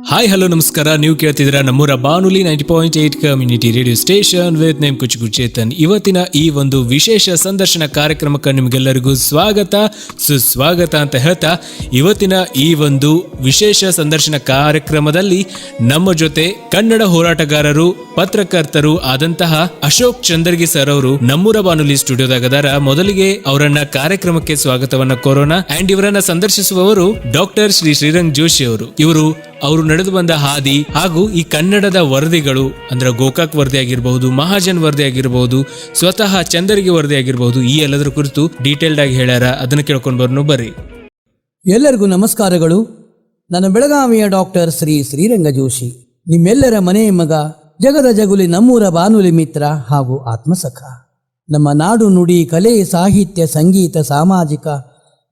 Hi hello ನಮಸ್ಕಾರ. ನೀವು ಕೇಳ್ತಿದ್ದೀರಾ ನಮ್ಮೂರ ಬಾನುಲಿ 90.8 community radio station with name Kuchuku Chetan. ಇವತ್ತಿನ ಈ ಒಂದು ವಿಶೇಷ ಸಂದರ್ಶನ ಕಾರ್ಯಕ್ರಮಕ್ಕೆ ನಿಮಗೆಲ್ಲರಿಗೂ ಸ್ವಾಗತ ಸುಸ್ವಾಗತ ಅಂತ ಹೇಳ್ತಾ, ಇವತ್ತಿನ ಈ ಒಂದು ವಿಶೇಷ ಸಂದರ್ಶನ ಕಾರ್ಯಕ್ರಮದಲ್ಲಿ ನಮ್ಮ ಜೊತೆ ಕನ್ನಡ ಹೋರಾಟಗಾರರು ಪತ್ರಕರ್ತರು ಆದಂತಹ ಅಶೋಕ್ ಚಂದರ್ಗಿ ಸರ್ ಅವರು ನಮ್ಮೂರ ಬಾನುಲಿ ಸ್ಟುಡಿಯೋದಾಗದಾರ. ಮೊದಲಿಗೆ ಅವರನ್ನ ಕಾರ್ಯಕ್ರಮಕ್ಕೆ ಸ್ವಾಗತವನ್ನ ಕೋರೋಣ. ಅಂಡ್ ಇವರನ್ನ ಸಂದರ್ಶಿಸುವವರು ಡಾಕ್ಟರ್ ಶ್ರೀ ಶ್ರೀರಂಗ್ ಜೋಶಿ ಅವರು ನಡೆದು ಬಂದ ಹಾದಿ ಹಾಗೂ ಈ ಕನ್ನಡದ ವರದಿಗಳು ಅಂದ್ರೆ ಗೋಕಾಕ್ ವರದಿ ಆಗಿರಬಹುದು, ಮಹಾಜನ್ ವರದಿ ಆಗಿರಬಹುದು, ಸ್ವತಃ ಚಂದರ್ಗಿ ವರದಿ ಆಗಿರಬಹುದು, ಈ ಎಲ್ಲದರ ಕುರಿತು ಡೀಟೇಲ್ಡ್ ಆಗಿ ಹೇಳ್ಯಾರ. ಅದನ್ನ ಕೇಳ್ಕೊಂಡು ಬರ್ನು ಬರ್ರಿ. ಎಲ್ಲರಿಗೂ ನಮಸ್ಕಾರಗಳು. ನನ್ನ ಬೆಳಗಾವಿಯ ಡಾಕ್ಟರ್ ಶ್ರೀರಂಗ ಜೋಶಿ, ನಿಮ್ಮೆಲ್ಲರ ಮನೆಯ ಮಗ, ಜಗದ ಜಗುಲಿ ನಮ್ಮೂರ ಬಾನುಲಿ ಮಿತ್ರ ಹಾಗೂ ಆತ್ಮಸಖ. ನಮ್ಮ ನಾಡು ನುಡಿ, ಕಲೆ, ಸಾಹಿತ್ಯ, ಸಂಗೀತ, ಸಾಮಾಜಿಕ,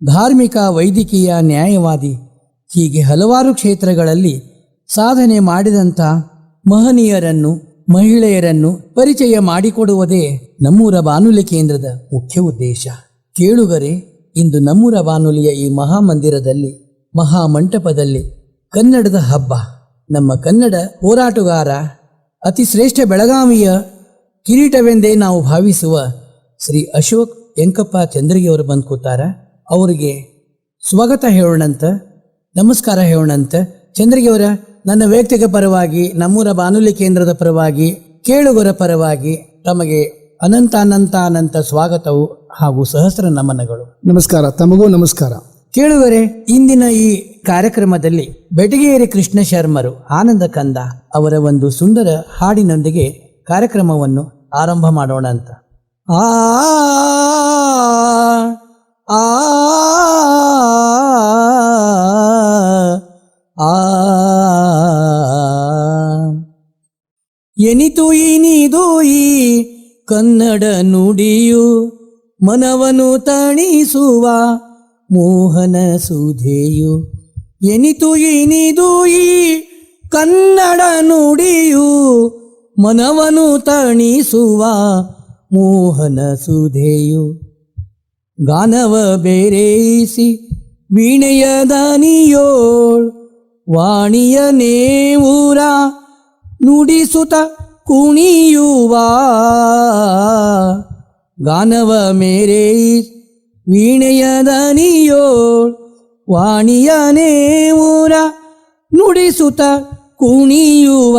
ಧಾರ್ಮಿಕ, ವೈದ್ಯಕೀಯ, ನ್ಯಾಯವಾದಿ ಹೀಗೆ ಹಲವಾರು ಕ್ಷೇತ್ರಗಳಲ್ಲಿ ಸಾಧನೆ ಮಾಡಿದಂಥ ಮಹನೀಯರನ್ನು, ಮಹಿಳೆಯರನ್ನು ಪರಿಚಯ ಮಾಡಿಕೊಡುವುದೇ ನಮ್ಮೂರ ಬಾನುಲಿ ಕೇಂದ್ರದ ಮುಖ್ಯ ಉದ್ದೇಶ. ಕೇಳುಗರೆ, ಇಂದು ನಮ್ಮೂರ ಬಾನುಲಿಯ ಈ ಮಹಾಮಂದಿರದಲ್ಲಿ, ಮಹಾಮಂಟಪದಲ್ಲಿ ಕನ್ನಡದ ಹಬ್ಬ, ನಮ್ಮ ಕನ್ನಡ ಹೋರಾಟಗಾರ, ಅತಿ ಶ್ರೇಷ್ಠ ಬೆಳಗಾವಿಯ ಕಿರೀಟವೆಂದೇ ನಾವು ಭಾವಿಸುವ ಶ್ರೀ ಅಶೋಕ್ ಎಂಕಪ್ಪ ಚಂದ್ರಗಿಯವರು ಬಂದು ಕೂತಾರ. ಅವರಿಗೆ ಸ್ವಾಗತ ಹೇಳೋಣಂತ, ನಮಸ್ಕಾರ ಹೇಳೋಣಂತ. ಚಂದ್ರಗಿಯವರ, ನನ್ನ ವ್ಯಕ್ತಿಗತ ಪರವಾಗಿ, ನಮ್ಮೂರ ಬಾನುಲಿ ಕೇಂದ್ರದ ಪರವಾಗಿ, ಕೇಳುಗರ ಪರವಾಗಿ ತಮಗೆ ಅನಂತ ಸ್ವಾಗತವು ಹಾಗೂ ಸಹಸ್ರ ನಮನಗಳು. ನಮಸ್ಕಾರ. ತಮಗೂ ನಮಸ್ಕಾರ. ಕೇಳುಗರೆ, ಇಂದಿನ ಈ ಕಾರ್ಯಕ್ರಮದಲ್ಲಿ ಬೆಟಗೇರಿ ಕೃಷ್ಣ ಶರ್ಮರು ಆನಂದ ಕಂದ ಅವರ ಒಂದು ಸುಂದರ ಹಾಡಿನೊಂದಿಗೆ ಕಾರ್ಯಕ್ರಮವನ್ನು ಆರಂಭ ಮಾಡೋಣ ಅಂತ. ಆ ಆ ಎನಿತು ಇನಿದು ಈ ಕನ್ನಡ ನುಡಿಯು ಮನವನು ತಣಿಸುವ ಮೋಹನ ಸುಧೆಯು. ಎನಿತು ಇನಿದು ಈ ಕನ್ನಡ ನುಡಿಯು ಮನವನು ತಣಿಸುವ ಮೋಹನ ಸುಧೆಯು. ಗಾನವ ಬೇರೇಯಿಸಿ ವೀಣೆಯ ದಾನಿಯೋಳ್ ವಾಣಿಯ ನೇವೂರ ನುಡಿಸುತ್ತ ಕುಣಿಯುವ. ಗಾನವ ಮೇರೇಯಿಸಿ ವೀಣೆಯ ದಾನಿಯೋಳ್ ವಾಣಿಯ ನೇವೂರ ನುಡಿಸುತ್ತ ಕುಣಿಯುವ.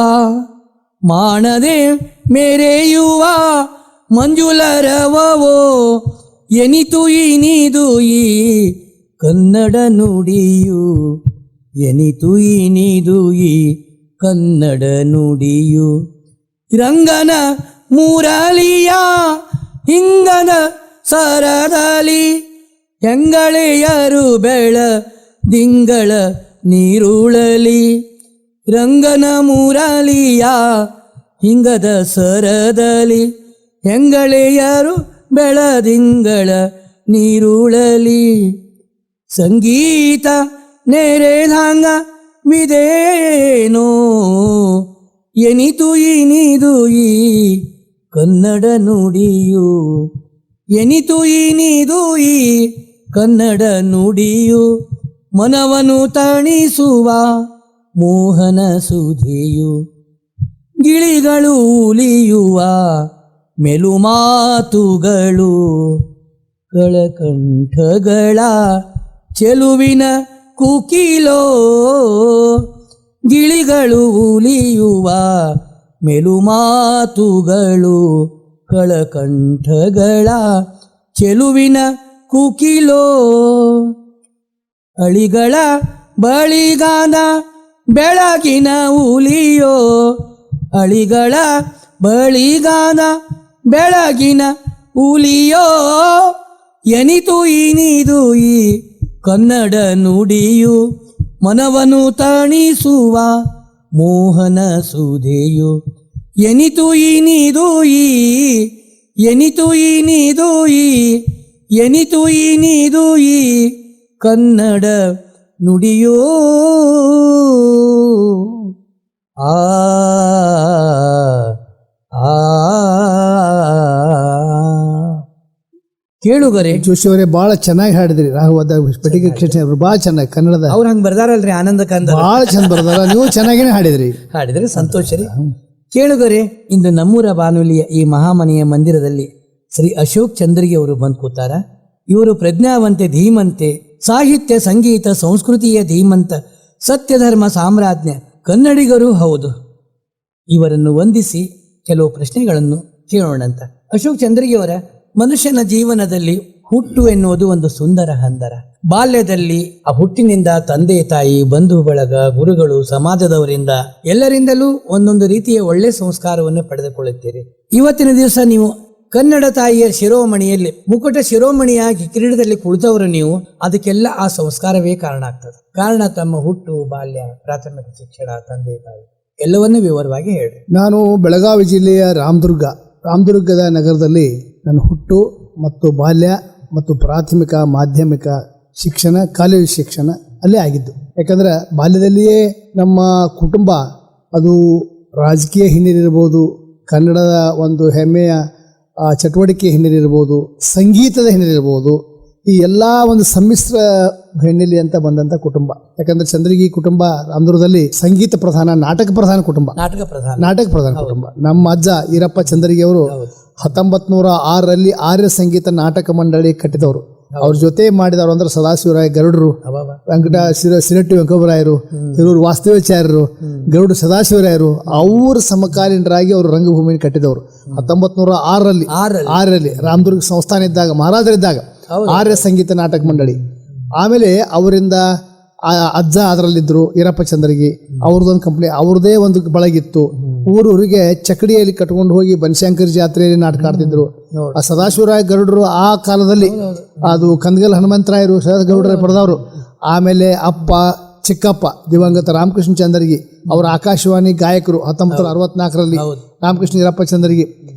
ಮಾಡದೆ ಮೇರೆಯುವ ಮಂಜುಳರವೋ ಎನಿತು ಇನಿದು ಈ ಕನ್ನಡ ನುಡಿಯು. ಎನಿತು ಇನಿದು ಈ ಕನ್ನಡ ನುಡಿಯು. ರಂಗನ ಮುರಳಿಯ ಹಿಂಗದ ಸರದಲ್ಲಿ ಹೆಂಗಳೆಯರು ಬೆಳದಿಂಗಳ ನೀರುಳಲಿ. ರಂಗನ ಮುರಳಿಯ ಹಿಂಗದ ಸರದಲ್ಲಿ ಹೆಂಗಳೆಯರು ಬೆಳದಿಂಗಳ ನೀರುಳಲಿ. ಸಂಗೀತ ನೆರೆದಂಗ ವಿದೇನೋ ಎನಿತು ಇನಿದು ಈ ಕನ್ನಡ ನುಡಿಯು. ಎನಿತು ಇನಿದು ಈ ಕನ್ನಡ ನುಡಿಯು ಮನವನು ತಣಿಸುವ ಮೋಹನ ಸುಧೆಯು. ಗಿಳಿಗಳು ಉಲಿಯುವ ಮೆಲುಮಾತುಗಳು ಕಳಕಂಠಗಳ ಚೆಲುವಿನ ಕುಕಿಲೋ. ಗಿಳಿಗಳು ಉಲಿಯುವ ಮೆಲುಮಾತುಗಳು ಕಳಕಂಠಗಳ ಚೆಲುವಿನ ಕುಕಿಲೋ. ಅಳಿಗಳ ಬಳಿಗಾದ ಬೆಳಗಿನ ಹುಲಿಯೋ. ಅಳಿಗಳ ಬಳಿಗಾದ ಬೆಳಗಿನ ಹುಲಿಯೋ. ಎನಿತು ಇನಿದು ಈ ಕನ್ನಡ ನುಡಿಯು ಮನವನು ತಣಿಸುವ ಮೋಹನ ಸುಧೆಯು. ಎನಿತು ಇನಿದು ಈ ಎನಿತು ಇನಿದು ಈ ಎನಿತು ಇನಿದು ಈ ಕನ್ನಡ ನುಡಿಯೋ. ಆ ಕೇಳುಗರೆ ಜೋಶಿ ಅವರೇ ಬಹಳ ಚೆನ್ನಾಗಿ ಹಾಡಿದ್ರಿ. ರಾಘವಾದ ಬೆಟಗಿ ಕೃಷ್ಣ ಅವರು ಬಹಳ ಚೆನ್ನಾಗಿ ಕನ್ನಡದ ಅವ್ರು ಹಂಗೆ ಬರ್ದಾರಲ್ರಿ ಆನಂದ ಕಂದ ಬಹಳ ಚಂದ ಬರ್ದಾರ. ನೀವು ಚೆನ್ನಾಗೇನೆ ಹಾಡಿದ್ರಿ. ಹಾಡಿದ್ರೆ ಸಂತೋಷ ರೀ. ಕೇಳುಗರೆ, ಇಂದು ನಮ್ಮೂರ ಬಾನುಲಿಯ ಈ ಮಹಾಮನೆಯ ಮಂದಿರದಲ್ಲಿ ಶ್ರೀ ಅಶೋಕ್ ಚಂದ್ರಿಗೆ ಅವರು ಬಂದು ಕೂತಾರ. ಇವರು ಪ್ರಜ್ಞಾವಂತೆ, ಧೀಮಂತೆ, ಸಾಹಿತ್ಯ ಸಂಗೀತ ಸಂಸ್ಕೃತಿಯ ಧೀಮಂತ, ಸತ್ಯಧರ್ಮ ಸಾಮ್ರಾಜ್ಞ, ಕನ್ನಡಿಗರೂ ಹೌದು. ಇವರನ್ನು ವಂದಿಸಿ ಕೆಲವು ಪ್ರಶ್ನೆಗಳನ್ನು ಕೇಳೋಣಂತ. ಅಶೋಕ್ ಚಂದ್ರಿಗೆಯವರ ಮನುಷ್ಯನ ಜೀವನದಲ್ಲಿ ಹುಟ್ಟು ಎನ್ನುವುದು ಒಂದು ಸುಂದರ ಹಂದರ. ಬಾಲ್ಯದಲ್ಲಿ ಆ ಹುಟ್ಟಿನಿಂದ ತಂದೆ ತಾಯಿ, ಬಂಧು ಬಳಗ, ಗುರುಗಳು, ಸಮಾಜದವರಿಂದ ಎಲ್ಲರಿಂದಲೂ ಒಂದೊಂದು ರೀತಿಯ ಒಳ್ಳೆ ಸಂಸ್ಕಾರವನ್ನು ಪಡೆದುಕೊಳ್ಳುತ್ತೀರಿ. ಇವತ್ತಿನ ದಿವಸ ನೀವು ಕನ್ನಡ ತಾಯಿಯ ಶಿರೋಮಣಿಯಲ್ಲಿ ಮುಕುಟ ಶಿರೋಮಣಿಯಾಗಿ ಕಿರೀಟದಲ್ಲಿ ಕುಳಿತವರು ನೀವು. ಅದಕ್ಕೆಲ್ಲ ಆ ಸಂಸ್ಕಾರವೇ ಕಾರಣ ಆಗ್ತದೆ. ಕಾರಣ ತಮ್ಮ ಹುಟ್ಟು, ಬಾಲ್ಯ, ಪ್ರಾಥಮಿಕ ಶಿಕ್ಷಣ, ತಂದೆ ತಾಯಿ ಎಲ್ಲವನ್ನೂ ವಿವರವಾಗಿ ಹೇಳಿ. ನಾನು ಬೆಳಗಾವಿ ಜಿಲ್ಲೆಯ ರಾಮದುರ್ಗದ ನಗರದಲ್ಲಿ ನನ್ನ ಹುಟ್ಟು ಮತ್ತು ಬಾಲ್ಯ ಮತ್ತು ಪ್ರಾಥಮಿಕ, ಮಾಧ್ಯಮಿಕ ಶಿಕ್ಷಣ, ಕಾಲೇಜು ಶಿಕ್ಷಣ ಅಲ್ಲೇ ಆಗಿದ್ದು. ಯಾಕಂದ್ರೆ ಬಾಲ್ಯದಲ್ಲಿಯೇ ನಮ್ಮ ಕುಟುಂಬ ಅದು ರಾಜಕೀಯ ಹಿನ್ನೆಲೆ ಇರ್ಬೋದು, ಕನ್ನಡದ ಒಂದು ಹೆಮ್ಮೆಯ ಚಟುವಟಿಕೆ ಹಿನ್ನೆಲೆ ಇರ್ಬೋದು, ಸಂಗೀತದ ಹಿನ್ನೆಲೆ ಇರ್ಬೋದು, ಈ ಎಲ್ಲ ಒಂದು ಸಮ್ಮಿಶ್ರ ಹಿನ್ನೆಲೆ ಅಂತ ಬಂದಂಥ ಕುಟುಂಬ. ಯಾಕಂದ್ರೆ ಚಂದ್ರಗಿ ಕುಟುಂಬ ರಾಮದುರ್ಗದಲ್ಲಿ ಸಂಗೀತ ಪ್ರಧಾನ, ನಾಟಕ ಪ್ರಧಾನ ಕುಟುಂಬ. ನಾಟಕ ಪ್ರಧಾನ ಕುಟುಂಬ. ನಮ್ಮ ಅಜ್ಜ ಈರಪ್ಪ ಚಂದ್ರಗಿ ಅವರು 1906ರಲ್ಲಿ ಆರ್ಯ ಸಂಗೀತ ನಾಟಕ ಮಂಡಳಿ ಕಟ್ಟಿದವರು. ಅವ್ರ ಜೊತೆ ಮಾಡಿದವರು ಅಂದ್ರೆ ಸದಾಶಿವರಾಯ ಗರುಡರು, ಸಿರಟ್ಟಿ ವೆಂಕಟರಾಯರು, ಹಿರೂರು ವಾಸ್ತವಾಚಾರ್ಯರು, ಗರುಡು ಸದಾಶಿವರಾಯರು, ಅವ್ರ ಸಮಕಾಲೀನರಾಗಿ ಅವರು ರಂಗಭೂಮಿಯನ್ನು ಕಟ್ಟಿದವರು. 1906ರಲ್ಲಿ ರಾಮದುರ್ಗ ಸಂಸ್ಥಾನ ಇದ್ದಾಗ, ಮಹಾರಾಜರಿದ್ದಾಗ ಆರ್ಯ ಸಂಗೀತ ನಾಟಕ ಮಂಡಳಿ. ಆಮೇಲೆ ಅವರಿಂದ ಅಜ್ಜ ಅದರಲ್ಲಿದ್ದರು, ಈರಪ್ಪ ಚಂದ್ರಗಿ. ಅವ್ರದ್ದೊಂದು ಕಂಪ್ನಿ, ಅವ್ರದ್ದೇ ಒಂದು ಬಳಗಿತ್ತು. ಊರೂರಿಗೆ ಚಕಡಿಯಲ್ಲಿ ಕಟ್ಕೊಂಡು ಹೋಗಿ ಬನಶಂಕರಿ ಜಾತ್ರೆಯಲ್ಲಿ ನಾಟಕ ಆಡ್ತಿದ್ರು. ಆ ಸದಾಶಿವರಾಯ ಗರುಡರು ಆ ಕಾಲದಲ್ಲಿ ಅದು ಕಂದಗಲ್ ಹನುಮಂತರಾಯರು, ಗೌಡರ ಪಡೆದವರು. ಆಮೇಲೆ ಅಪ್ಪ ಚಿಕ್ಕಪ್ಪ ದಿವಂಗತ ರಾಮಕೃಷ್ಣ ಚಂದ್ರಗಿ ಅವರ ಆಕಾಶವಾಣಿ ಗಾಯಕರು 1964ರಲ್ಲಿ, ರಾಮಕೃಷ್ಣ ಈರಪ್ಪ ಚಂದ್ರಗಿ.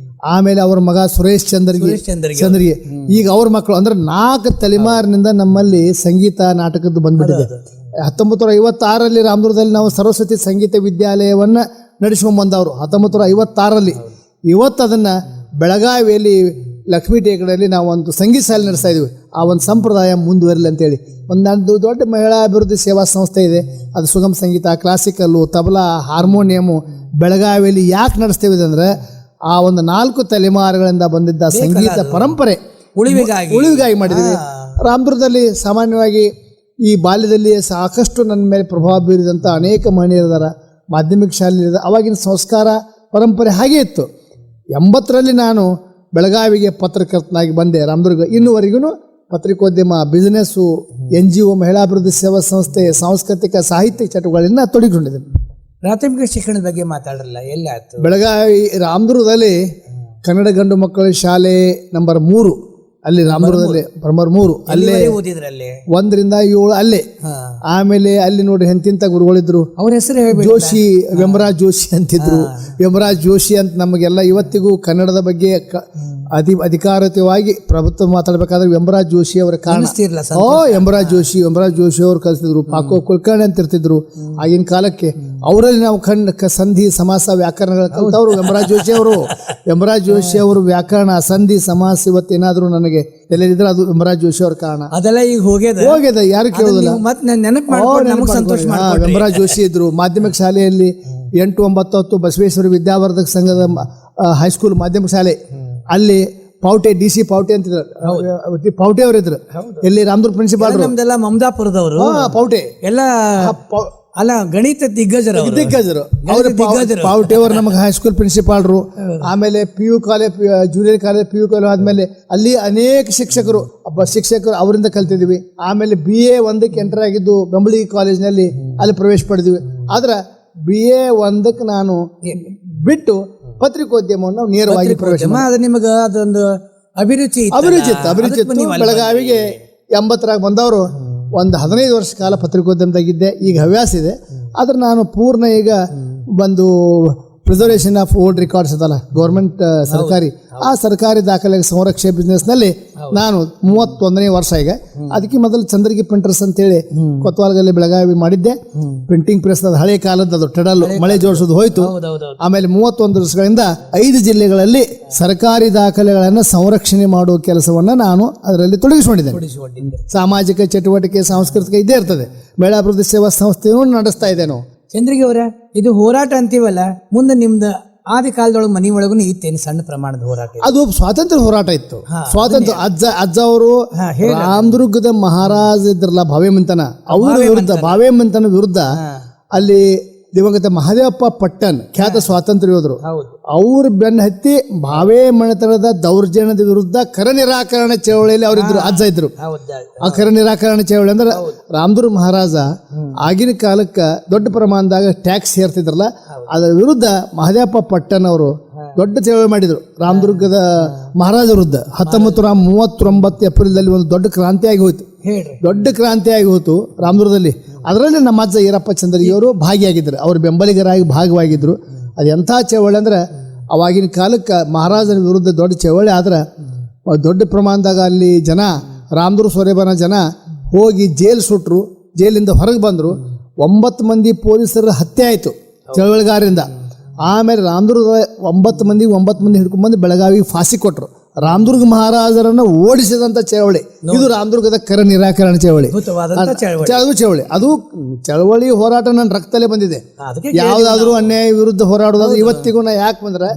ಆಮೇಲೆ ಅವರ ಮಗ ಸುರೇಶ್ ಚಂದ್ರಗಿ. ಈಗ ಅವ್ರ ಮಕ್ಕಳು ಅಂದ್ರೆ 4 ತಲೆಮಾರಿನಿಂದ ನಮ್ಮಲ್ಲಿ ಸಂಗೀತ ನಾಟಕದ್ದು ಬಂದ್ಬಿಟ್ಟಿದೆ. 1956ರಲ್ಲಿ ರಾಮದುರ್ಗದಲ್ಲಿ ನಾವು ಸರಸ್ವತಿ ಸಂಗೀತ ವಿದ್ಯಾಲಯವನ್ನ ನಡೆಸ್ಕೊಂಡ್ ಬಂದವರು 1956ರಲ್ಲಿ. ಇವತ್ತು ಅದನ್ನ ಬೆಳಗಾವಿಯಲ್ಲಿ ಲಕ್ಷ್ಮೀ ಟೇಕಡಲ್ಲಿ ನಾವು ಒಂದು ಸಂಗೀತ ಶಾಲೆ ನಡೆಸ್ತಾ ಇದೀವಿ. ಆ ಒಂದು ಸಂಪ್ರದಾಯ ಮುಂದುವರಲಿ ಅಂತೇಳಿ ಒಂದು ದೊಡ್ಡ ಮಹಿಳಾ ಅಭಿವೃದ್ಧಿ ಸೇವಾ ಸಂಸ್ಥೆ ಇದೆ. ಅದು ಸುಗಮ ಸಂಗೀತ, ಕ್ಲಾಸಿಕಲ್ಲು, ತಬಲಾ, ಹಾರ್ಮೋನಿಯಮು ಬೆಳಗಾವಿಯಲ್ಲಿ ಯಾಕೆ ನಡೆಸ್ತೇವೆ ಅಂದ್ರೆ ಆ ಒಂದು 4 ತಲೆಮಾರುಗಳಿಂದ ಬಂದಿದ್ದ ಸಂಗೀತ ಪರಂಪರೆ ಉಳಿವಿಗಾಗಿ ಮಾಡಿದ್ದೀವಿ. ರಾಮದುರ್ಗದಲ್ಲಿ ಸಾಮಾನ್ಯವಾಗಿ ಈ ಬಾಲ್ಯದಲ್ಲಿ ಸಾಕಷ್ಟು ನನ್ನ ಮೇಲೆ ಪ್ರಭಾವ ಬೀರಿದಂಥ ಅನೇಕ ಮಹಿಳೆಯರಿದ್ದಾರೆ. ಮಾಧ್ಯಮಿಕ ಶಾಲೆ ಇದೆ. ಅವಾಗಿನ ಸಂಸ್ಕಾರ ಪರಂಪರೆ ಹಾಗೇ ಇತ್ತು. 80ರಲ್ಲಿ ನಾನು ಬೆಳಗಾವಿಗೆ ಪತ್ರಕರ್ತನಾಗಿ ಬಂದೆ. ರಾಮದುರ್ಗ ಇನ್ನುವರೆಗೂ ಪತ್ರಿಕೋದ್ಯಮ, ಬಿಸಿನೆಸ್ಸು, NGO, ಮಹಿಳಾ ಅಭಿವೃದ್ಧಿ ಸೇವಾ ಸಂಸ್ಥೆ, ಸಾಂಸ್ಕೃತಿಕ ಸಾಹಿತ್ಯ ಚಟುವಟಿಕೆಗಳನ್ನ ತೊಡಗಿಕೊಂಡಿದ್ದೇನೆ. ಪ್ರಾಥಮಿಕ ಶಿಕ್ಷಣದ ಬಗ್ಗೆ ಮಾತಾಡಲ್ಲ, ಎಲ್ಲಿ ಆಯ್ತು? ಬೆಳಗಾವಿ ರಾಮದುರ್ಗದಲ್ಲಿ ಕನ್ನಡ ಗಂಡು ಮಕ್ಕಳ ಶಾಲೆ ನಂಬರ್ 3 ಅಲ್ಲಿ ರಾಮದುರ್ಗದಲ್ಲಿ ನಂಬರ್ 3 ಅಲ್ಲೇ ಓದಿದ್ರಲ್ಲಿ 1ರಿಂದ 7 ಅಲ್ಲೇ. ಆಮೇಲೆ ಅಲ್ಲಿ ನೋಡಿ ಎಂತಿಂತ ಗುರುಗಳಿದ್ರು. ಅವ್ರ ಹೆಸರು ಜೋಶಿ, ವೆಂಬರಾಜ್ ಜೋಶಿ ಅಂತಿದ್ರು. ವೆಂಬರಾಜ್ ಜೋಶಿ ಅಂತ ನಮಗೆಲ್ಲ ಇವತ್ತಿಗೂ ಕನ್ನಡದ ಬಗ್ಗೆ ಅಧಿಕಾರಯುತವಾಗಿ ಪ್ರಭುತ್ವ ಮಾತಾಡಬೇಕಾದ್ರೆ ವೆಂಬರಾಜ್ ಜೋಶಿ ಅವರ ಕಾರಣ. ವೆಂಬರಾಜ್ ಜೋಶಿ ಅವರು ಕಲಿಸಿದ್ರು. ಪಾಕೋ ಕುಲಕರ್ಣಿ ಅಂತ ಇರ್ತಿದ್ರು ಆಗಿನ ಕಾಲಕ್ಕೆ. ಅವರಲ್ಲಿ ನಾವು ಸಂಧಿ, ಸಮಾಸ, ವ್ಯಾಕರಣಗಳ ಕಲಿತವರು ವೆಂಬರಾಜ್ ಜೋಶಿ ಅವರು ವ್ಯಾಕರಣ, ಸಂಧಿ, ಸಮಾಸ ಇವತ್ತೇನಾದ್ರು ನನಗೆ ಎಲ್ಲಿದ್ರೆ ಅದು ವೆಂಬರಾಜ್ ಜೋಶಿ ಅವ್ರ ಕಾರಣ. ಅದೆಲ್ಲ ಈಗ ಹೋಗ್ಯದ, ಯಾರು ಕೇಳೋದಿಲ್ಲ. ವೆಂಬರಾಜ್ ಜೋಶಿ ಇದ್ರು. ಮಾಧ್ಯಮಿಕ ಶಾಲೆಯಲ್ಲಿ 8, 9, 10 ಬಸವೇಶ್ವರ ವಿದ್ಯಾವರ್ಧಕ ಸಂಘದ ಹೈಸ್ಕೂಲ್ ಮಾಧ್ಯಮಿಕ ಶಾಲೆ. ಅಲ್ಲಿ ಪಾವಟೆ, DC ಪಾವಟೆ ಅಂತಿದ್ರು. ಪಾವಟೆ ಅವರಿದ್ರು. ಎಲ್ಲಿ ರಾಮದುರ್ಗ ಪ್ರಿನ್ಸಿಪಾಲ್ ನಮ್ದೆಲ್ಲ ಮಮದಾಪುರದವರು. ಪಾವಟೆ ಎಲ್ಲ ಅಲ್ಲ, ಗಣಿತ ದಿಗ್ಗಜರು. ಪಾವಟೆ ಅವರು ನಮಗೆ ಹೈಸ್ಕೂಲ್ ಪ್ರಿನ್ಸಿಪಾಲ್ರು. ಆಮೇಲೆ PU college, junior college, PU college ಆದ್ಮೇಲೆ ಅಲ್ಲಿ ಅನೇಕ ಶಿಕ್ಷಕರು ಅವರಿಂದ ಕಲ್ತಿದ್ವಿ. ಆಮೇಲೆ BA 1ಕ್ಕೆ ಎಂಟರ್ ಆಗಿದ್ದು ಬೆಂಬಳಿ ಕಾಲೇಜ್ನಲ್ಲಿ ಅಲ್ಲಿ ಪ್ರವೇಶ ಪಡೆದಿವಿ. ಆದ್ರೆ BA 1ಕ್ಕೆ ನಾನು ಬಿಟ್ಟು ಪತ್ರಿಕೋದ್ಯಮವನ್ನು ನೇರವಾಗಿ ಪ್ರವೇಶ. ನಿಮಗೆ ಅದೊಂದು ಅಭಿರುಚಿ ಇತ್ತು. ಬೆಳಗಾವಿಗೆ 80ರಾಗ ಬಂದವರು ಒಂದು 15 ವರ್ಷ ಕಾಲ ಪತ್ರಿಕೋದ್ಯಮದಾಗಿದ್ದೆ. ಈಗ ಹವ್ಯಾಸ ಇದೆ. ಆದ್ರೆ ನಾನು ಪೂರ್ಣ ಈಗ ಒಂದು ಪ್ರಿಸರ್ವೇಷನ್ ಆಫ್ ಓಲ್ಡ್ ರೆಕಾರ್ಡ್ಸ್ ಅದಲ್ಲ ಗೌರ್ಮೆಂಟ್ ಸರ್ಕಾರಿ, ಆ ಸರ್ಕಾರಿ ದಾಖಲೆ ಸಂರಕ್ಷಣೆ ಬಿಸ್ನೆಸ್ನಲ್ಲಿ ನಾನು 31ನೇ ವರ್ಷ ಈಗ. ಅದಕ್ಕೆ ಮೊದಲು ಚಂದ್ರಗಿ ಪ್ರಿಂಟರ್ಸ್ ಅಂತೇಳಿ ಕೊತ್ವಾಲ್ಗಲ್ಲಿ ಬೆಳಗಾವಿ ಮಾಡಿದ್ದೆ. ಪ್ರಿಂಟಿಂಗ್ ಪ್ರೆಸ್ ಅದು ಹಳೆ ಕಾಲದ್ದು, ಅದು ಟೆಡಲ್ ಮಳೆ ಜೋಡಿಸೋದು ಹೋಯ್ತು. ಆಮೇಲೆ 31 ವರ್ಷಗಳಿಂದ 5 ಜಿಲ್ಲೆಗಳಲ್ಲಿ ಸರ್ಕಾರಿ ದಾಖಲೆಗಳನ್ನು ಸಂರಕ್ಷಣೆ ಮಾಡುವ ಕೆಲಸವನ್ನು ನಾನು ಅದರಲ್ಲಿ ತೊಡಗಿಸಿಕೊಂಡಿದ್ದೇನೆ. ಸಾಮಾಜಿಕ ಚಟುವಟಿಕೆ, ಸಾಂಸ್ಕೃತಿಕ ಇದ್ದೇ ಇರ್ತದೆ. ಮಹಿಳಾ ಅಭಿವೃದ್ಧಿ ಸೇವಾ ಸಂಸ್ಥೆಯೂ ನಡೆಸ್ತಾ ಇದ್ದೇನೆ. ಚಂದ್ರಿಗೆ ಅವರ ಇದು ಹೋರಾಟ ಅಂತೀವಲ್ಲ, ಮುಂದೆ ನಿಮ್ದು ಆದಿ ಕಾಲದೊಳಗೆ ಮನಿ ಒಳಗೂ ಇತ್ತೇನು ಸಣ್ಣ ಪ್ರಮಾಣದ ಹೋರಾಟ? ಅದು ಸ್ವಾತಂತ್ರ್ಯ ಹೋರಾಟ ಇತ್ತು. ಸ್ವಾತಂತ್ರ್ಯ ಅಜ್ಜ ಅವರು ರಾಮದುರ್ಗದ ಮಹಾರಾಜ ಇದ್ರಲ್ಲ ಭಾವೇಮಂತನ, ಅವರ ವಿರುದ್ಧ, ಭಾವೇಮಂತನ ವಿರುದ್ಧ ಅಲ್ಲಿ ದಿವಂಗತ ಮಹದೇವಪ್ಪ ಪಟ್ಟಣ್ ಖ್ಯಾತ ಸ್ವಾತಂತ್ರ್ಯ ಯೋಧರು, ಅವ್ರ ಬೆನ್ನ ಹತ್ತಿ ಭಾವೇ ಮನೆತನದ ದೌರ್ಜನ್ಯದ ವಿರುದ್ಧ ಕರ ನಿರಾಕರಣೆ ಚಳವಳಿಯಲ್ಲಿ ಅವರಿದ್ರು, ಅಜ್ಜ ಇದ್ರು. ಆ ಕರ ನಿರಾಕರಣೆ ಚಳವಳಿ ಅಂದ್ರೆ ರಾಮದುರ್ಗ ಮಹಾರಾಜ ಆಗಿನ ಕಾಲಕ್ಕೆ ದೊಡ್ಡ ಪ್ರಮಾಣದಾಗ ಟ್ಯಾಕ್ಸ್ ಹೇರ್ತಿದ್ರಲ್ಲ, ಅದರ ವಿರುದ್ಧ ಮಹದೇವಪ್ಪ ಪಟ್ಟಣ್ ಅವರು ದೊಡ್ಡ ಚಳವಳಿ ಮಾಡಿದ್ರು ರಾಮದುರ್ಗದ ಮಹಾರಾಜ ವಿರುದ್ಧ. 1939 ಏಪ್ರಿಲ್ದಲ್ಲಿ ಒಂದು ದೊಡ್ಡ ಕ್ರಾಂತಿಯಾಗಿ ಹೋಯ್ತು. ದೊಡ್ಡ ಕ್ರಾಂತಿಯಾಗಿ ಹೋಯ್ತು ರಾಮದುರ್ಗದಲ್ಲಿ. ಅದರಲ್ಲಿ ನಮ್ಮ ಅಜ್ಜ ಈರಪ್ಪ ಚಂದ್ರಗಿಯವರು ಭಾಗಿಯಾಗಿದ್ದರು, ಅವ್ರ ಬೆಂಬಲಿಗರಾಗಿ ಭಾಗವಾಗಿದ್ದರು. ಅದು ಎಂಥ ಚಳವಳಿ ಅಂದ್ರೆ ಅವಾಗಿನ ಕಾಲಕ್ಕೆ ಮಹಾರಾಜನ ವಿರುದ್ಧ ದೊಡ್ಡ ಚಳವಳಿ ಆದ್ರೆ ದೊಡ್ಡ ಪ್ರಮಾಣದಾಗ ಅಲ್ಲಿ ಜನ, ರಾಮದುರ್ಗ ಸೊರೆಬನ ಜನ ಹೋಗಿ ಜೈಲು ಸುಟ್ಟರು. ಜೈಲಿಂದ ಹೊರಗೆ ಬಂದರು. 9 ಮಂದಿ ಪೊಲೀಸರ ಹತ್ಯೆ ಆಯಿತು ಚಳವಳಿಗಾರರಿಂದ. ಆಮೇಲೆ ರಾಮದುರ್ಗ 9 ಮಂದಿ ಹಿಡ್ಕೊಂಡ್ಬಂದು ಬೆಳಗಾವಿಗೆ ಫಾಸಿ ಕೊಟ್ಟರು. ರಾಮದುರ್ಗ ಮಹಾರಾಜರನ್ನು ಓಡಿಸಿದಂಥ ಚಳವಳಿ ಇದು ರಾಮದುರ್ಗದ ಕರ ನಿರಾಕರಣೆ ಚಳವಳಿ. ಅದು ಚಳವಳಿ ಹೋರಾಟ ನನ್ನ ರಕ್ತಲ್ಲೇ ಬಂದಿದೆ. ಯಾವುದಾದ್ರೂ ಅನ್ಯಾಯ ವಿರುದ್ಧ ಹೋರಾಡೋದಾದ್ರೆ ಇವತ್ತಿಗೂ ನಾ ಯಾಕೆ ಬಂದ್ರೆ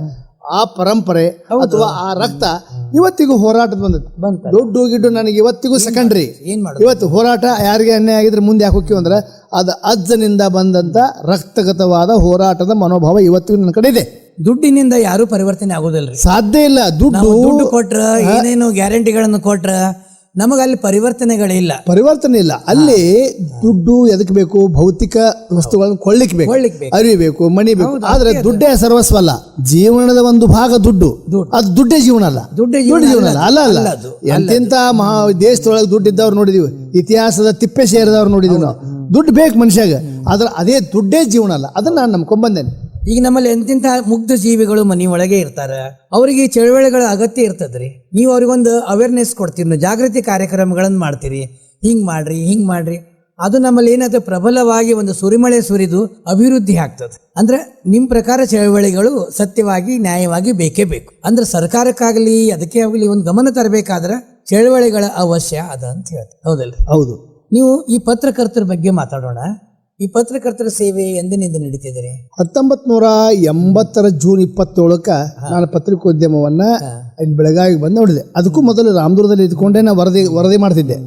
ಆ ಪರಂಪರೆ ಅಥವಾ ಆ ರಕ್ತ ಇವತ್ತಿಗೂ ಹೋರಾಟದ ಬಂದದ್ದು. ದುಡ್ಡು ಗಿಡ್ಡು ನನಗೆ ಇವತ್ತಿಗೂ ಸೆಕೆಂಡ್ರಿ. ಇವತ್ತು ಹೋರಾಟ ಯಾರಿಗೆ ಅನ್ಯಾಯ ಆಗಿದ್ರೆ ಮುಂದೆ ಯಾಕೆ ಹೋಗ್ತೀವಿ ಅಂದ್ರೆ ಅದು ಅಜ್ಜನಿಂದ ಬಂದಂತ ರಕ್ತಗತವಾದ ಹೋರಾಟದ ಮನೋಭಾವ ಇವತ್ತಿಗೂ ನನ್ನ ಕಡೆ ಇದೆ. ದುಡ್ಡಿನಿಂದ ಯಾರು ಪರಿವರ್ತನೆ ಆಗೋದಿಲ್ರಿ, ಸಾಧ್ಯ ಇಲ್ಲ. ದುಡ್ಡು ಕೊಟ್ರ ಏನೇನು ಗ್ಯಾರಂಟಿಗಳನ್ನು ಕೊಟ್ರ ನಮಗಲ್ಲಿ ಪರಿವರ್ತನೆ ಇಲ್ಲ. ಅಲ್ಲಿ ದುಡ್ಡು ಎದಕ್ ಬೇಕು? ಭೌತಿಕ ವಸ್ತುಗಳನ್ನು ಕೊಳ್ಳಿಕ್ ಬೇಕು, ಅರಿಬೇಕು, ಮಣಿ ಬೇಕು. ಆದ್ರೆ ದುಡ್ಡೇ ಸರ್ವಸ್ವ ಅಲ್ಲ. ಜೀವನದ ಒಂದು ಭಾಗ ದುಡ್ಡು. ಅದು ದುಡ್ಡೇ ಜೀವನ ಅಲ್ಲ. ದುಡ್ಡು ಜೀವನ ಅಲ್ಲ. ಎಂತೆಂತ ದೇಶದೊಳಗೆ ದುಡ್ಡು ಇದ್ದವ್ರು ನೋಡಿದೀವಿ, ಇತಿಹಾಸದ ತಿಪ್ಪೆ ಸೇರಿದವ್ರು ನೋಡಿದೀವಿ ನಾವು. ದುಡ್ಡು ಬೇಕು ಮನುಷ್ಯಾಗ, ಆದ್ರೆ ಅದೇ ದುಡ್ಡೇ ಜೀವನ ಅಲ್ಲ. ಅದನ್ನ ನಾನು ನಂಬ್ಕೊಂಡ್ಬಂದೇನೆ. ಈಗ ನಮ್ಮಲ್ಲಿ ಎಂತಿಂತ ಮುಗ್ಧ ಜೀವಿಗಳು ಮನೆ ಒಳಗೆ ಇರ್ತಾರ, ಅವರಿಗೆ ಚಳವಳಿಗಳ ಅಗತ್ಯ ಇರ್ತದ್ರಿ. ನೀವು ಅವ್ರಿಗೊಂದು ಅವೇರ್ನೆಸ್ ಕೊಡ್ತೀರಿ, ಜಾಗೃತಿ ಕಾರ್ಯಕ್ರಮಗಳನ್ನು ಮಾಡ್ತೀರಿ, ಹಿಂಗ್ ಮಾಡ್ರಿ. ಅದು ನಮ್ಮಲ್ಲಿ ಏನಾದ್ರು ಪ್ರಬಲವಾಗಿ ಒಂದು ಸುರಿಮಳೆ ಸುರಿದು ಅಭಿವೃದ್ಧಿ ಆಗ್ತದೆ. ಅಂದ್ರೆ ನಿಮ್ ಪ್ರಕಾರ ಚಳವಳಿಗಳು ಸತ್ಯವಾಗಿ ನ್ಯಾಯವಾಗಿ ಬೇಕೇ ಬೇಕು. ಅಂದ್ರೆ ಸರ್ಕಾರಕ್ಕಾಗಲಿ ಅದಕ್ಕೆ ಆಗಲಿ ಒಂದು ಗಮನ ತರಬೇಕಾದ್ರೆ ಚಳವಳಿಗಳ ಅವಶ್ಯ ಅದ ಅಂತ ಹೇಳ್ತಾರೆ. ಹೌದಲ್ರಿ? ಹೌದು. ನೀವು ಈ ಪತ್ರಕರ್ತರ ಬಗ್ಗೆ ಮಾತಾಡೋಣ. ಈ ಪತ್ರಕರ್ತರ ಸೇವೆ ಎಂದಿನಿಂದ ನಡೀತಿದ್ದೀರಿ? 1980 ಜೂನ್ 27 ನಾನು ಪತ್ರಿಕೋದ್ಯಮವನ್ನ ಇಲ್ಲಿ ಬೆಳಗಾವಿಗೆ ಬಂದು ನೋಡಿದೆ. ಅದಕ್ಕೂ ಮೊದಲು ರಾಮದುರ್ಗದಲ್ಲಿ ಇದ್ಕೊಂಡೆ ನಾನು ವರದಿ ಮಾಡ್ತಿದ್ದೆ.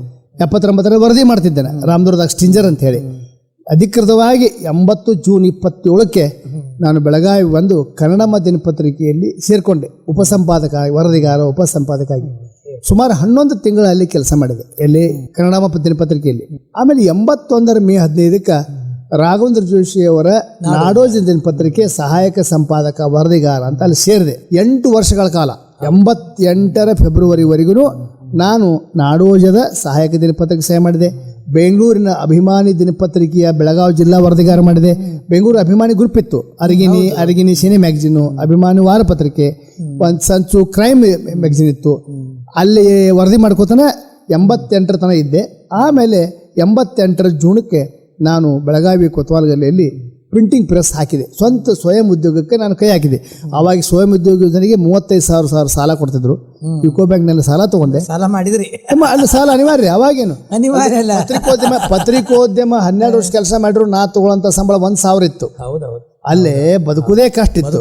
79 ವರದಿ ಮಾಡ್ತಿದ್ದೇನೆ ರಾಮದುರ್ಗದಾಗ ಸ್ಟಿಂಜರ್ ಅಂತ ಹೇಳಿ. ಅಧಿಕೃತವಾಗಿ 80 ಜೂನ್ 27 ನಾನು ಬೆಳಗಾವಿ ಬಂದು ಕನ್ನಡಮ್ಮ ದಿನಪತ್ರಿಕೆಯಲ್ಲಿ ಸೇರ್ಕೊಂಡೆ, ವರದಿಗಾರ ಉಪಸಂಪಾದಕ ಆಗಿ. ಸುಮಾರು 11 ತಿಂಗಳು ಅಲ್ಲಿ ಕೆಲಸ ಮಾಡಿದೆ, ಎಲ್ಲಿ ಕನ್ನಡಮ್ಮ ದಿನಪತ್ರಿಕೆಯಲ್ಲಿ. ಆಮೇಲೆ 81 ಮೇ 15 ರಾಘವೇಂದ್ರ ಜೋಶಿಯವರ ನಾಡೋಜ ದಿನಪತ್ರಿಕೆ ಸಹಾಯಕ ಸಂಪಾದಕ ವರದಿಗಾರ ಅಂತ ಅಲ್ಲಿ ಸೇರಿದೆ. 8 ವರ್ಷಗಳ ಕಾಲ, 88 ಫೆಬ್ರವರಿವರೆಗೂ ನಾನು ನಾಡೋಜದ ಸಹಾಯಕ ದಿನಪತ್ರಿಕೆ ಸಹಾಯ ಮಾಡಿದೆ. ಬೆಂಗಳೂರಿನ ಅಭಿಮಾನಿ ದಿನಪತ್ರಿಕೆಯ ಬೆಳಗಾವಿ ಜಿಲ್ಲಾ ವರದಿಗಾರ ಮಾಡಿದೆ. ಬೆಂಗಳೂರು ಅಭಿಮಾನಿ ಗ್ರೂಪ್ ಇತ್ತು, ಅರಿಗಿನಿ ಸಿನಿ ಮ್ಯಾಗಝೀನು, ಅಭಿಮಾನಿ ವಾರಪತ್ರಿಕೆ, ಒಂದು ಸಂಚು ಕ್ರೈಮ್ ಮ್ಯಾಗಝೀನ್ ಇತ್ತು. ಅಲ್ಲಿ ವರದಿ ಮಾಡ್ಕೋತಾನೆ 88 ತನಕ ಇದ್ದೆ. ಆಮೇಲೆ 88 ಜೂನಕ್ಕೆ ನಾನು ಬೆಳಗಾವಿ ಕೊತ್ವಾಲ್ಗಲ್ಲಿಯಲ್ಲಿ ಪ್ರಿಂಟಿಂಗ್ ಪ್ರೆಸ್ ಹಾಕಿದೆ. ಸ್ವಯಂ ಉದ್ಯೋಗಕ್ಕೆ ನಾನು ಕೈ ಹಾಕಿದೆ. ಆವಾಗ ಸ್ವಯಂ ಉದ್ಯೋಗ ಯೋಜನೆಗೆ 35,000 ಸಾಲ ಕೊಡ್ತಿದ್ರು. ಯುಕೋ ಬ್ಯಾಂಕ್ನಲ್ಲಿ ಸಾಲ ತಗೊಂಡೆ. ಸಾಲ ಮಾಡಿದ್ರಿ? ಅಲ್ಲಿ ಸಾಲ ಅನಿವಾರ್ಯ. ಅವಾಗೇನು ಅನಿವಾರ್ಯ ಅಲ್ಲ. ಪತ್ರಿಕೋದ್ಯಮ 12 ವರ್ಷ ಕೆಲಸ ಮಾಡಿದ್ರು ನಾ ತಗೊಳ್ಳಂತ ಸಂಬಳ 1,000 ಇತ್ತು. ಹೌದೌದು. ಅಲ್ಲೇ ಬದುಕುದೇ ಕಷ್ಟ ಇತ್ತು.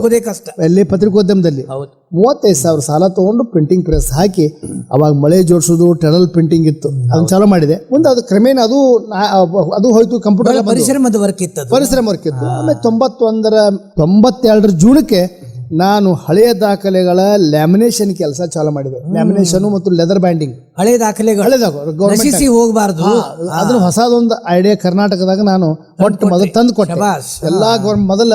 ಅಲ್ಲಿ ಪತ್ರಿಕೋದ್ಯಮದಲ್ಲಿ 35,000 ಸಾಲ ತಗೊಂಡು ಪ್ರಿಂಟಿಂಗ್ ಪ್ರೆಸ್ ಹಾಕಿ ಅವಾಗ ಮಳೆ ಜೋಡಿಸೋದು, ಟೆಡಲ್ ಪ್ರಿಂಟಿಂಗ್ ಇತ್ತು, ಅದನ್ನ ಚಾಲೂ ಮಾಡಿದೆ. ಮುಂದೆ ಅದು ಕ್ರಮೇಣ ಅದು ಹೋಯ್ತು. ಕಂಪ್ಯೂಟರ್ ಪರಿಶ್ರಮದ ವರ್ಕ್ ಇತ್ತು. ಆಮೇಲೆ 92 ಜೂನಕ್ಕೆ ನಾನು ಹಳೆಯ ದಾಖಲೆಗಳ ಲ್ಯಾಮಿನೇಷನ್ ಕೆಲಸ ಚಾಲೂ ಮಾಡಿದೆ. ಲ್ಯಾಮಿನೇಷನ್ ಮತ್ತು ಲೆದರ್ ಬ್ಯಾಂಡಿಂಗ್, ಹಳೆ ದಾಖಲೆಗಳು ಹೋಗಬಾರ್ದು. ಅದನ್ನ ಹೊಸದೊಂದು ಐಡಿಯಾ ಕರ್ನಾಟಕದಾಗ ನಾನು ಮೊದಲು ತಂದು ಕೊಟ್ಟೆ. ಎಲ್ಲಾ ಮೊದಲ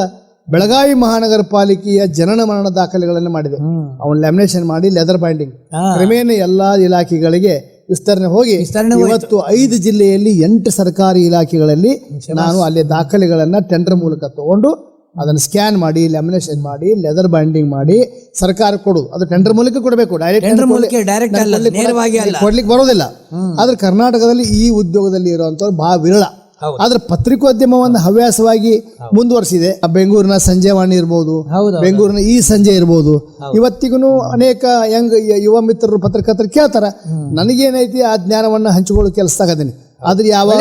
ಬೆಳಗಾವಿ ಮಹಾನಗರ ಪಾಲಿಕೆಯ ಜನನ ಮರಣ ದಾಖಲೆಗಳನ್ನು ಮಾಡಿದೆ. ಅವನ್ ಲ್ಯಾಮಿನೇಷನ್ ಮಾಡಿ ಲೆದರ್ ಬ್ಯಾಂಡಿಂಗ್ ಕ್ರಮೇಣ ಎಲ್ಲಾ ಇಲಾಖೆಗಳಿಗೆ ವಿಸ್ತರಣೆ ಹೋಗಿ ಇವತ್ತು 5 ಜಿಲ್ಲೆಯಲ್ಲಿ 8 ಸರ್ಕಾರಿ ಇಲಾಖೆಗಳಲ್ಲಿ ನಾನು ಅಲ್ಲಿ ದಾಖಲೆಗಳನ್ನ ಟೆಂಡರ್ ಮೂಲಕ ತಗೊಂಡು ಅದನ್ನು ಸ್ಕ್ಯಾನ್ ಮಾಡಿ ಲ್ಯಾಮಿನೇಷನ್ ಮಾಡಿ ಲೆದರ್ ಬೈಂಡಿಂಗ್ ಮಾಡಿ ಸರ್ಕಾರ ಕೊಡುದು. ಅದು ಟೆಂಡರ್ ಮೂಲಕ ಕೊಡಬೇಕು, ಟೆಂಡರ್ ಮೂಲಕ ಡೈರೆಕ್ಟ್ ಅಲ್ಲ, ನೇರವಾಗಿ ಅಲ್ಲ, ಕೊಡ್ಲಿಕ್ಕೆ ಬರೋದಿಲ್ಲ. ಆದ್ರೆ ಕರ್ನಾಟಕದಲ್ಲಿ ಈ ಉದ್ಯೋಗದಲ್ಲಿ ಇರುವಂತವ್ರು ಬಹಳ ವಿರಳ. ಆದ್ರೆ ಪತ್ರಿಕೋದ್ಯಮವನ್ನು ಹವ್ಯಾಸವಾಗಿ ಮುಂದುವರಿಸಿದೆ. ಬೆಂಗಳೂರಿನ ಸಂಜೆವಾಣಿ ಇರ್ಬೋದು, ಬೆಂಗಳೂರಿನ ಈ ಸಂಜೆ ಇರ್ಬೋದು, ಇವತ್ತಿಗೂ ಅನೇಕ ಯಂಗ್ ಯುವ ಮಿತ್ರರು ಪತ್ರಕರ್ತರು ಕೇಳ್ತಾರ, ನನಗೇನೈತಿ ಆ ಜ್ಞಾನವನ್ನ ಹಂಚಿಕೊಳ್ಳೋ ಕೆಲಸದಾಗದೇನೆ. ಆದ್ರೆ ಯಾವಾಗ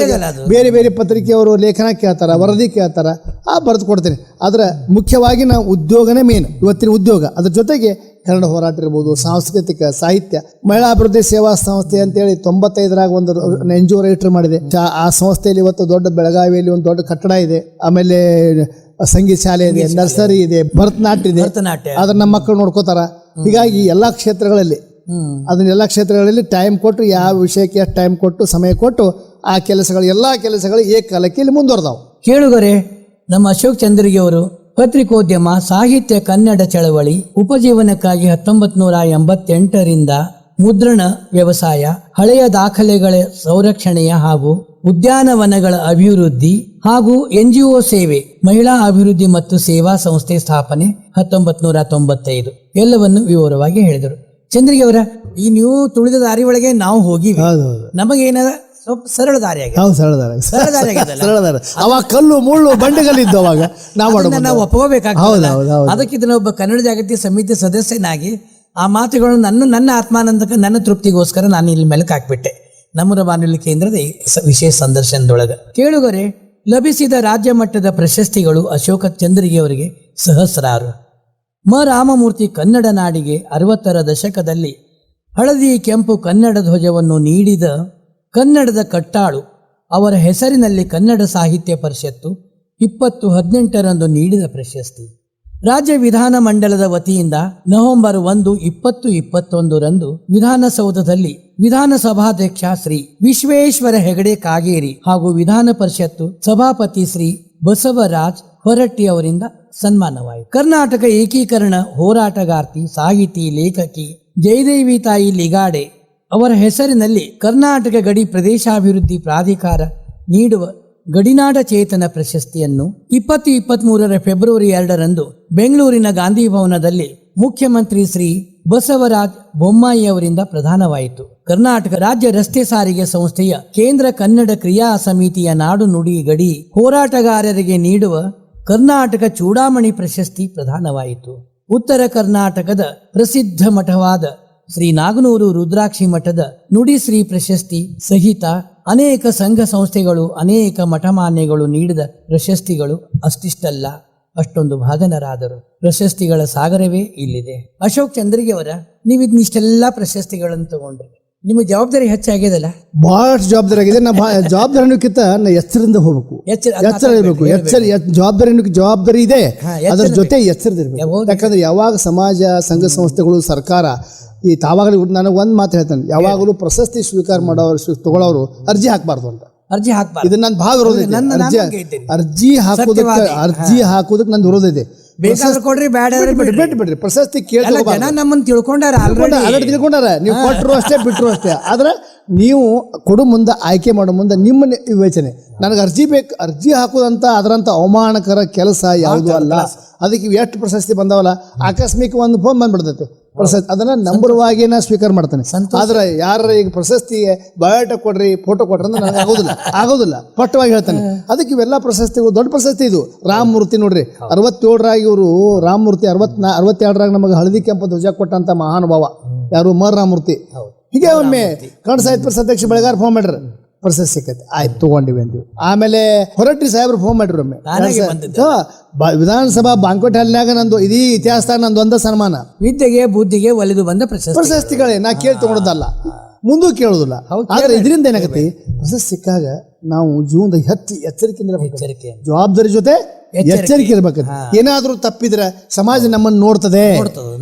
ಬೇರೆ ಬೇರೆ ಪತ್ರಿಕೆಯವರು ಲೇಖನ ಕೇಳ್ತಾರ, ವರದಿ ಕೇಳ್ತಾರ, ಬರೆದು ಕೊಡ್ತೇನೆ. ಆದ್ರೆ ಮುಖ್ಯವಾಗಿ ನಾವು ಉದ್ಯೋಗನೇ ಮೇನ್, ಇವತ್ತಿನ ಉದ್ಯೋಗ. ಅದ್ರ ಜೊತೆಗೆ ಕನ್ನಡ ಹೋರಾಟ ಇರ್ಬೋದು, ಸಾಂಸ್ಕೃತಿಕ ಸಾಹಿತ್ಯ, ಮಹಿಳಾ ಅಭಿವೃದ್ಧಿ ಸೇವಾ ಸಂಸ್ಥೆ ಅಂತೇಳಿ 95ರಾಗ ಒಂದು NGO ರೈಟರ್ ಮಾಡಿದೆ. ಆ ಸಂಸ್ಥೆಯಲ್ಲಿ ಇವತ್ತು ದೊಡ್ಡ ಬೆಳಗಾವಿಯಲ್ಲಿ ಒಂದು ದೊಡ್ಡ ಕಟ್ಟಡ ಇದೆ, ಆಮೇಲೆ ಸಂಗೀತ ಶಾಲೆ ಇದೆ, ನರ್ಸರಿ ಇದೆ, ಭರತನಾಟ್ಯ ಇದೆ. ಅದ್ರ ನಮ್ಮ ಮಕ್ಕಳು ನೋಡ್ಕೋತಾರ. ಹೀಗಾಗಿ ಎಲ್ಲಾ ಕ್ಷೇತ್ರಗಳಲ್ಲಿ ಅದನ್ನೆಲ್ಲ ಕ್ಷೇತ್ರಗಳಲ್ಲಿ ಟೈಮ್ ಕೊಟ್ಟು, ಯಾವ ವಿಷಯಕ್ಕೆ ಟೈಮ್ ಕೊಟ್ಟು ಸಮಯ ಕೊಟ್ಟು ಆ ಕೆಲಸಗಳು ಎಲ್ಲಾ ಕೆಲಸಗಳು ಏಕಕಾಲಕ್ಕೆ ಇಲ್ಲಿ ಮುಂದುವರೆದಾವು. ಕೇಳುಗರೆ, ನಮ್ಮ ಅಶೋಕ್ ಚಂದ್ರಿಗೆ ಅವರು ಪತ್ರಿಕೋದ್ಯಮ, ಸಾಹಿತ್ಯ, ಕನ್ನಡ ಚಳವಳಿ, ಉಪಜೀವನಕ್ಕಾಗಿ 1988ರಿಂದ ಮುದ್ರಣ ವ್ಯವಸಾಯ, ಹಳೆಯ ದಾಖಲೆಗಳ ಸಂರಕ್ಷಣೆಯ ಹಾಗೂ ಉದ್ಯಾನವನಗಳ ಅಭಿವೃದ್ಧಿ ಹಾಗೂ NGO ಸೇವೆ, ಮಹಿಳಾ ಅಭಿವೃದ್ಧಿ ಮತ್ತು ಸೇವಾ ಸಂಸ್ಥೆ ಸ್ಥಾಪನೆ 1995 ಎಲ್ಲವನ್ನು ವಿವರವಾಗಿ ಹೇಳಿದರು. ಚಂದ್ರಿಗೆ ಅವರ ಈ ನೀವು ತುಳಿದ ದಾರಿ ಒಳಗೆ ನಾವು ಹೋಗಿ ನಮಗೇನದ ಸ್ವಲ್ಪ ಸರಳ ದಾರಿ ಅವಾಗ ಕಲ್ಲು ಮುಳ್ಳು ಬಂಡೆಗಳಿದ್ದು, ಅವಾಗ ನಾವು ಒಪ್ಪಬೇಕಾಗ್ತದೆ. ಅದಕ್ಕೆ ಇದನ್ನ ಒಬ್ಬ ಕನ್ನಡ ಜಾಗೃತಿ ಸಮಿತಿ ಸದಸ್ಯನಾಗಿ ಆ ಮಾತುಗಳನ್ನು ನನ್ನ ಆತ್ಮಾನಂದಕ್ಕೆ, ನನ್ನ ತೃಪ್ತಿಗೋಸ್ಕರ ನಾನು ಇಲ್ಲಿ ಮೆಲುಕು ಹಾಕ್ಬಿಟ್ಟೆ. ನಮ್ಮೂರ ಬಾನುಲಿ ಕೇಂದ್ರದ ಈ ವಿಶೇಷ ಸಂದರ್ಶನದೊಳಗೆ ಕೇಳುಗರೆ, ಲಭಿಸಿದ ರಾಜ್ಯ ಮಟ್ಟದ ಪ್ರಶಸ್ತಿಗಳು ಅಶೋಕ ಚಂದ್ರಿಗೆ ಅವರಿಗೆ ಸಹಸ್ರಾರು. ರಾಮಮೂರ್ತಿ ಕನ್ನಡ ನಾಡಿಗೆ 60ರ ದಶಕದಲ್ಲಿ ಹಳದಿ ಕೆಂಪು ಕನ್ನಡ ಧ್ವಜವನ್ನು ನೀಡಿದ ಕನ್ನಡದ ಕಟ್ಟಾಳು. ಅವರ ಹೆಸರಿನಲ್ಲಿ ಕನ್ನಡ ಸಾಹಿತ್ಯ ಪರಿಷತ್ತು 2018ರಂದು ನೀಡಿದ ಪ್ರಶಸ್ತಿ. ರಾಜ್ಯ ವಿಧಾನ ಮಂಡಲದ ವತಿಯಿಂದ ನವೆಂಬರ್ 1, 2021ರಂದು ವಿಧಾನಸೌಧದಲ್ಲಿ ವಿಧಾನಸಭಾಧ್ಯಕ್ಷ ಶ್ರೀ ವಿಶ್ವೇಶ್ವರ ಹೆಗಡೆ ಕಾಗೇರಿ ಹಾಗೂ ವಿಧಾನ ಪರಿಷತ್ತು ಸಭಾಪತಿ ಶ್ರೀ ಬಸವರಾಜ್ ಹೊರಟ್ಟಿ ಅವರಿಂದ ಸನ್ಮಾನವಾಯಿತು. ಕರ್ನಾಟಕ ಏಕೀಕರಣ ಹೋರಾಟಗಾರ್ತಿ, ಸಾಹಿತಿ, ಲೇಖಕಿ ಜಯದೇವಿ ತಾಯಿ ಲಿಗಾಡೆ ಅವರ ಹೆಸರಿನಲ್ಲಿ ಕರ್ನಾಟಕ ಗಡಿ ಪ್ರದೇಶಾಭಿವೃದ್ಧಿ ಪ್ರಾಧಿಕಾರ ನೀಡುವ ಗಡಿನಾಡ ಚೇತನ ಪ್ರಶಸ್ತಿಯನ್ನು 2023ರ ಫೆಬ್ರವರಿ 2ರಂದು ಬೆಂಗಳೂರಿನ ಗಾಂಧಿ ಭವನದಲ್ಲಿ ಮುಖ್ಯಮಂತ್ರಿ ಶ್ರೀ ಬಸವರಾಜ ಬೊಮ್ಮಾಯಿ ಅವರಿಂದ ಪ್ರದಾನವಾಯಿತು. ಕರ್ನಾಟಕ ರಾಜ್ಯ ರಸ್ತೆ ಸಾರಿಗೆ ಸಂಸ್ಥೆಯ ಕೇಂದ್ರ ಕನ್ನಡ ಕ್ರಿಯಾ ಸಮಿತಿಯ ನಾಡು ನುಡಿ ಗಡಿ ಹೋರಾಟಗಾರರಿಗೆ ನೀಡುವ ಕರ್ನಾಟಕ ಚೂಡಾಮಣಿ ಪ್ರಶಸ್ತಿ ಪ್ರದಾನವಾಯಿತು. ಉತ್ತರ ಕರ್ನಾಟಕದ ಪ್ರಸಿದ್ಧ ಮಠವಾದ ಶ್ರೀ ನಾಗನೂರು ರುದ್ರಾಕ್ಷಿ ಮಠದ ನುಡಿಶ್ರೀ ಪ್ರಶಸ್ತಿ ಸಹಿತ ಅನೇಕ ಸಂಘ ಸಂಸ್ಥೆಗಳು, ಅನೇಕ ಮಠಮಾನ್ಯಗಳು ನೀಡಿದ ಪ್ರಶಸ್ತಿಗಳು ಅಷ್ಟಿಷ್ಟಲ್ಲ, ಅಷ್ಟೊಂದು ಭಾಜನರಾದರು. ಪ್ರಶಸ್ತಿಗಳ ಸಾಗರವೇ ಇಲ್ಲಿದೆ. ಅಶೋಕ್ ಚಂದ್ರಿಗೆ ಅವರ, ನೀವು ಇದನ್ನಿಷ್ಟೆಲ್ಲ ಪ್ರಶಸ್ತಿಗಳನ್ನು ತಗೊಂಡ್ರಿ, ನಿಮಗೆ ಜವಾಬ್ದಾರಿ ಹೆಚ್ಚಾಗ್ಯದಲ್ಲ? ಬಹಳಷ್ಟು ಜವಾಬ್ದಾರಿ ಆಗಿದೆ. ಜವಾಬ್ದಾರಿ ಅನ್ನೋಕ್ಕಿಂತ ಎಚ್ಚರದಿಂದ ಹೋಗ್ಬೇಕು, ಎಚ್ಚರ ಇರಬೇಕು. ಜವಾಬ್ದಾರಿ ಇದೆ, ಅದರ ಜೊತೆ ಎಚ್ಚರದಿರ್ಬೇಕು. ಯಾಕಂದ್ರೆ ಯಾವಾಗ ಸಮಾಜ, ಸಂಘ ಸಂಸ್ಥೆಗಳು, ಸರ್ಕಾರ ಈ ತಾವಾಗಲೂ ನನಗೆ ಒಂದು ಮಾತು ಹೇಳ್ತಾನೆ, ಯಾವಾಗಲೂ ಪ್ರಶಸ್ತಿ ಸ್ವೀಕಾರ ಮಾಡೋರು ತಗೊಳ್ಳೋರು ಅರ್ಜಿ ಹಾಕಬಾರ್ದು ಅಂತ. ಇದನ್ನ ನಾನು ಭಾಳ ವಿರೋಧ ಇದೆ. ಅರ್ಜಿ ಹಾಕೋದಕ್ಕೆ ನಂದು ವಿರೋಧ ಇದೆ. ಬಿಡ್ರಿ ಪ್ರಶಸ್ತಿ ನಮ್ಮನ್ನು ತಿಳ್ಕೊಂಡಾರ, ಆಲ್ರೆಡಿ ತಿಳ್ಕೊಂಡಾರ. ನೀವು ಕೊಟ್ಟರು ಅಷ್ಟೇ, ಬಿಟ್ಟರು ಅಷ್ಟೇ. ಆದ್ರೆ ನೀವು ಕೊಡು ಮುಂದೆ, ಆಯ್ಕೆ ಮಾಡೋ ಮುಂದೆ ನಿಮ್ಮ ವಿವೇಚನೆ. ನನಗೆ ಅರ್ಜಿ ಬೇಕು, ಅರ್ಜಿ ಹಾಕೋದಂತ ಅದರಂತ ಅವಮಾನಕರ ಕೆಲಸ ಯಾವುದೂ ಅಲ್ಲ. ಅದಕ್ಕೆ ಎಷ್ಟು ಪ್ರಶಸ್ತಿ ಬಂದವಲ್ಲ, ಆಕಸ್ಮಿಕ ಒಂದು ಫೋನ್ ಬಂದ್ಬಿಡ್ತೈತೆ ಪ್ರಶಸ್ತಿ, ಅದನ್ನ ನಂಬರವಾಗಿನ ಸ್ವೀಕಾರ ಮಾಡ್ತಾನೆ. ಆದ್ರೆ ಯಾರ ಈಗ ಪ್ರಶಸ್ತಿಗೆ ಬಯೋಡೇಟಾ ಕೊಡ್ರಿ, ಫೋಟೋ ಕೊಡ್ರಿ ಅಂದ್ರೆ ನನಗೆ ಆಗೋದಿಲ್ಲ ಸ್ಪಷ್ಟವಾಗಿ ಹೇಳ್ತಾನೆ. ಅದಕ್ಕೆ ಇವೆಲ್ಲ ಪ್ರಶಸ್ತಿಗಳು ದೊಡ್ಡ ಪ್ರಶಸ್ತಿ. ಇದು ರಾಮಮೂರ್ತಿ ನೋಡ್ರಿ, 67ರಾಗ ಇವರು ರಾಮಮೂರ್ತಿ 62ರಾಗ ನಮಗೆ ಹಳದಿ ಕೆಂಪು ಧ್ವಜ ಕೊಟ್ಟಂತ ಮಹಾನುಭಾವ ಯಾರು? ರಾಮಮೂರ್ತಿ. ಹೀಗೆ ಒಮ್ಮೆ ಕನ್ನಡ ಸಾಹಿತ್ಯ ಪರಿಷತ್ ಅಧ್ಯಕ್ಷ ಬೆಳಗಾರ ಫೋನ್ ಮಾಡ್ರಿ, ಪ್ರಶಸ್ತಿ ಸಿಕ್ಕೈತೆ, ಆಯ್ತು ತಗೊಂಡಿವಿ ಅಂದ್ವಿ. ಆಮೇಲೆ ಹೊರಟ್ಟಿ ಸಾಹೇಬ್ರು ಫೋನ್ ಮಾಡ್ರಿ ಒಮ್ಮೆ, ವಿಧಾನಸಭಾ ಬಾಂಕ್ವೆಟ್ ಹಾಲ್ನಾಗ ನಂದು ಇಡೀ ಇತಿಹಾಸದಾಗ ನಂದು ಒಂದ ಸನ್ಮಾನ, ವಿದ್ಯೆಗೆ ಬುದ್ಧಿಗೆ ಒಲಿದು ಬಂದ ಪ್ರಶಸ್ತಿಗಳೇ. ನಾ ಕೇಳಿ ತಗೊಂಡದಲ್ಲ, ಮುಂದೂ ಕೇಳೋದಿಲ್ಲ. ಆದ್ರೆ ಇದರಿಂದ ಏನಾಗತ್ತೆ, ಪ್ರಶಸ್ತಿ ಸಿಕ್ಕಾಗ ನಾವು ಜೀವನದ ಎಚ್ಚರಿಕೆ, ಜವಾಬ್ದಾರಿ ಜೊತೆ ಎಚ್ಚರಿಕೆ ಇರ್ಬೇಕಂತ. ಏನಾದ್ರೂ ತಪ್ಪಿದ್ರೆ ಸಮಾಜ ನಮ್ಮನ್ನು ನೋಡ್ತದೆ,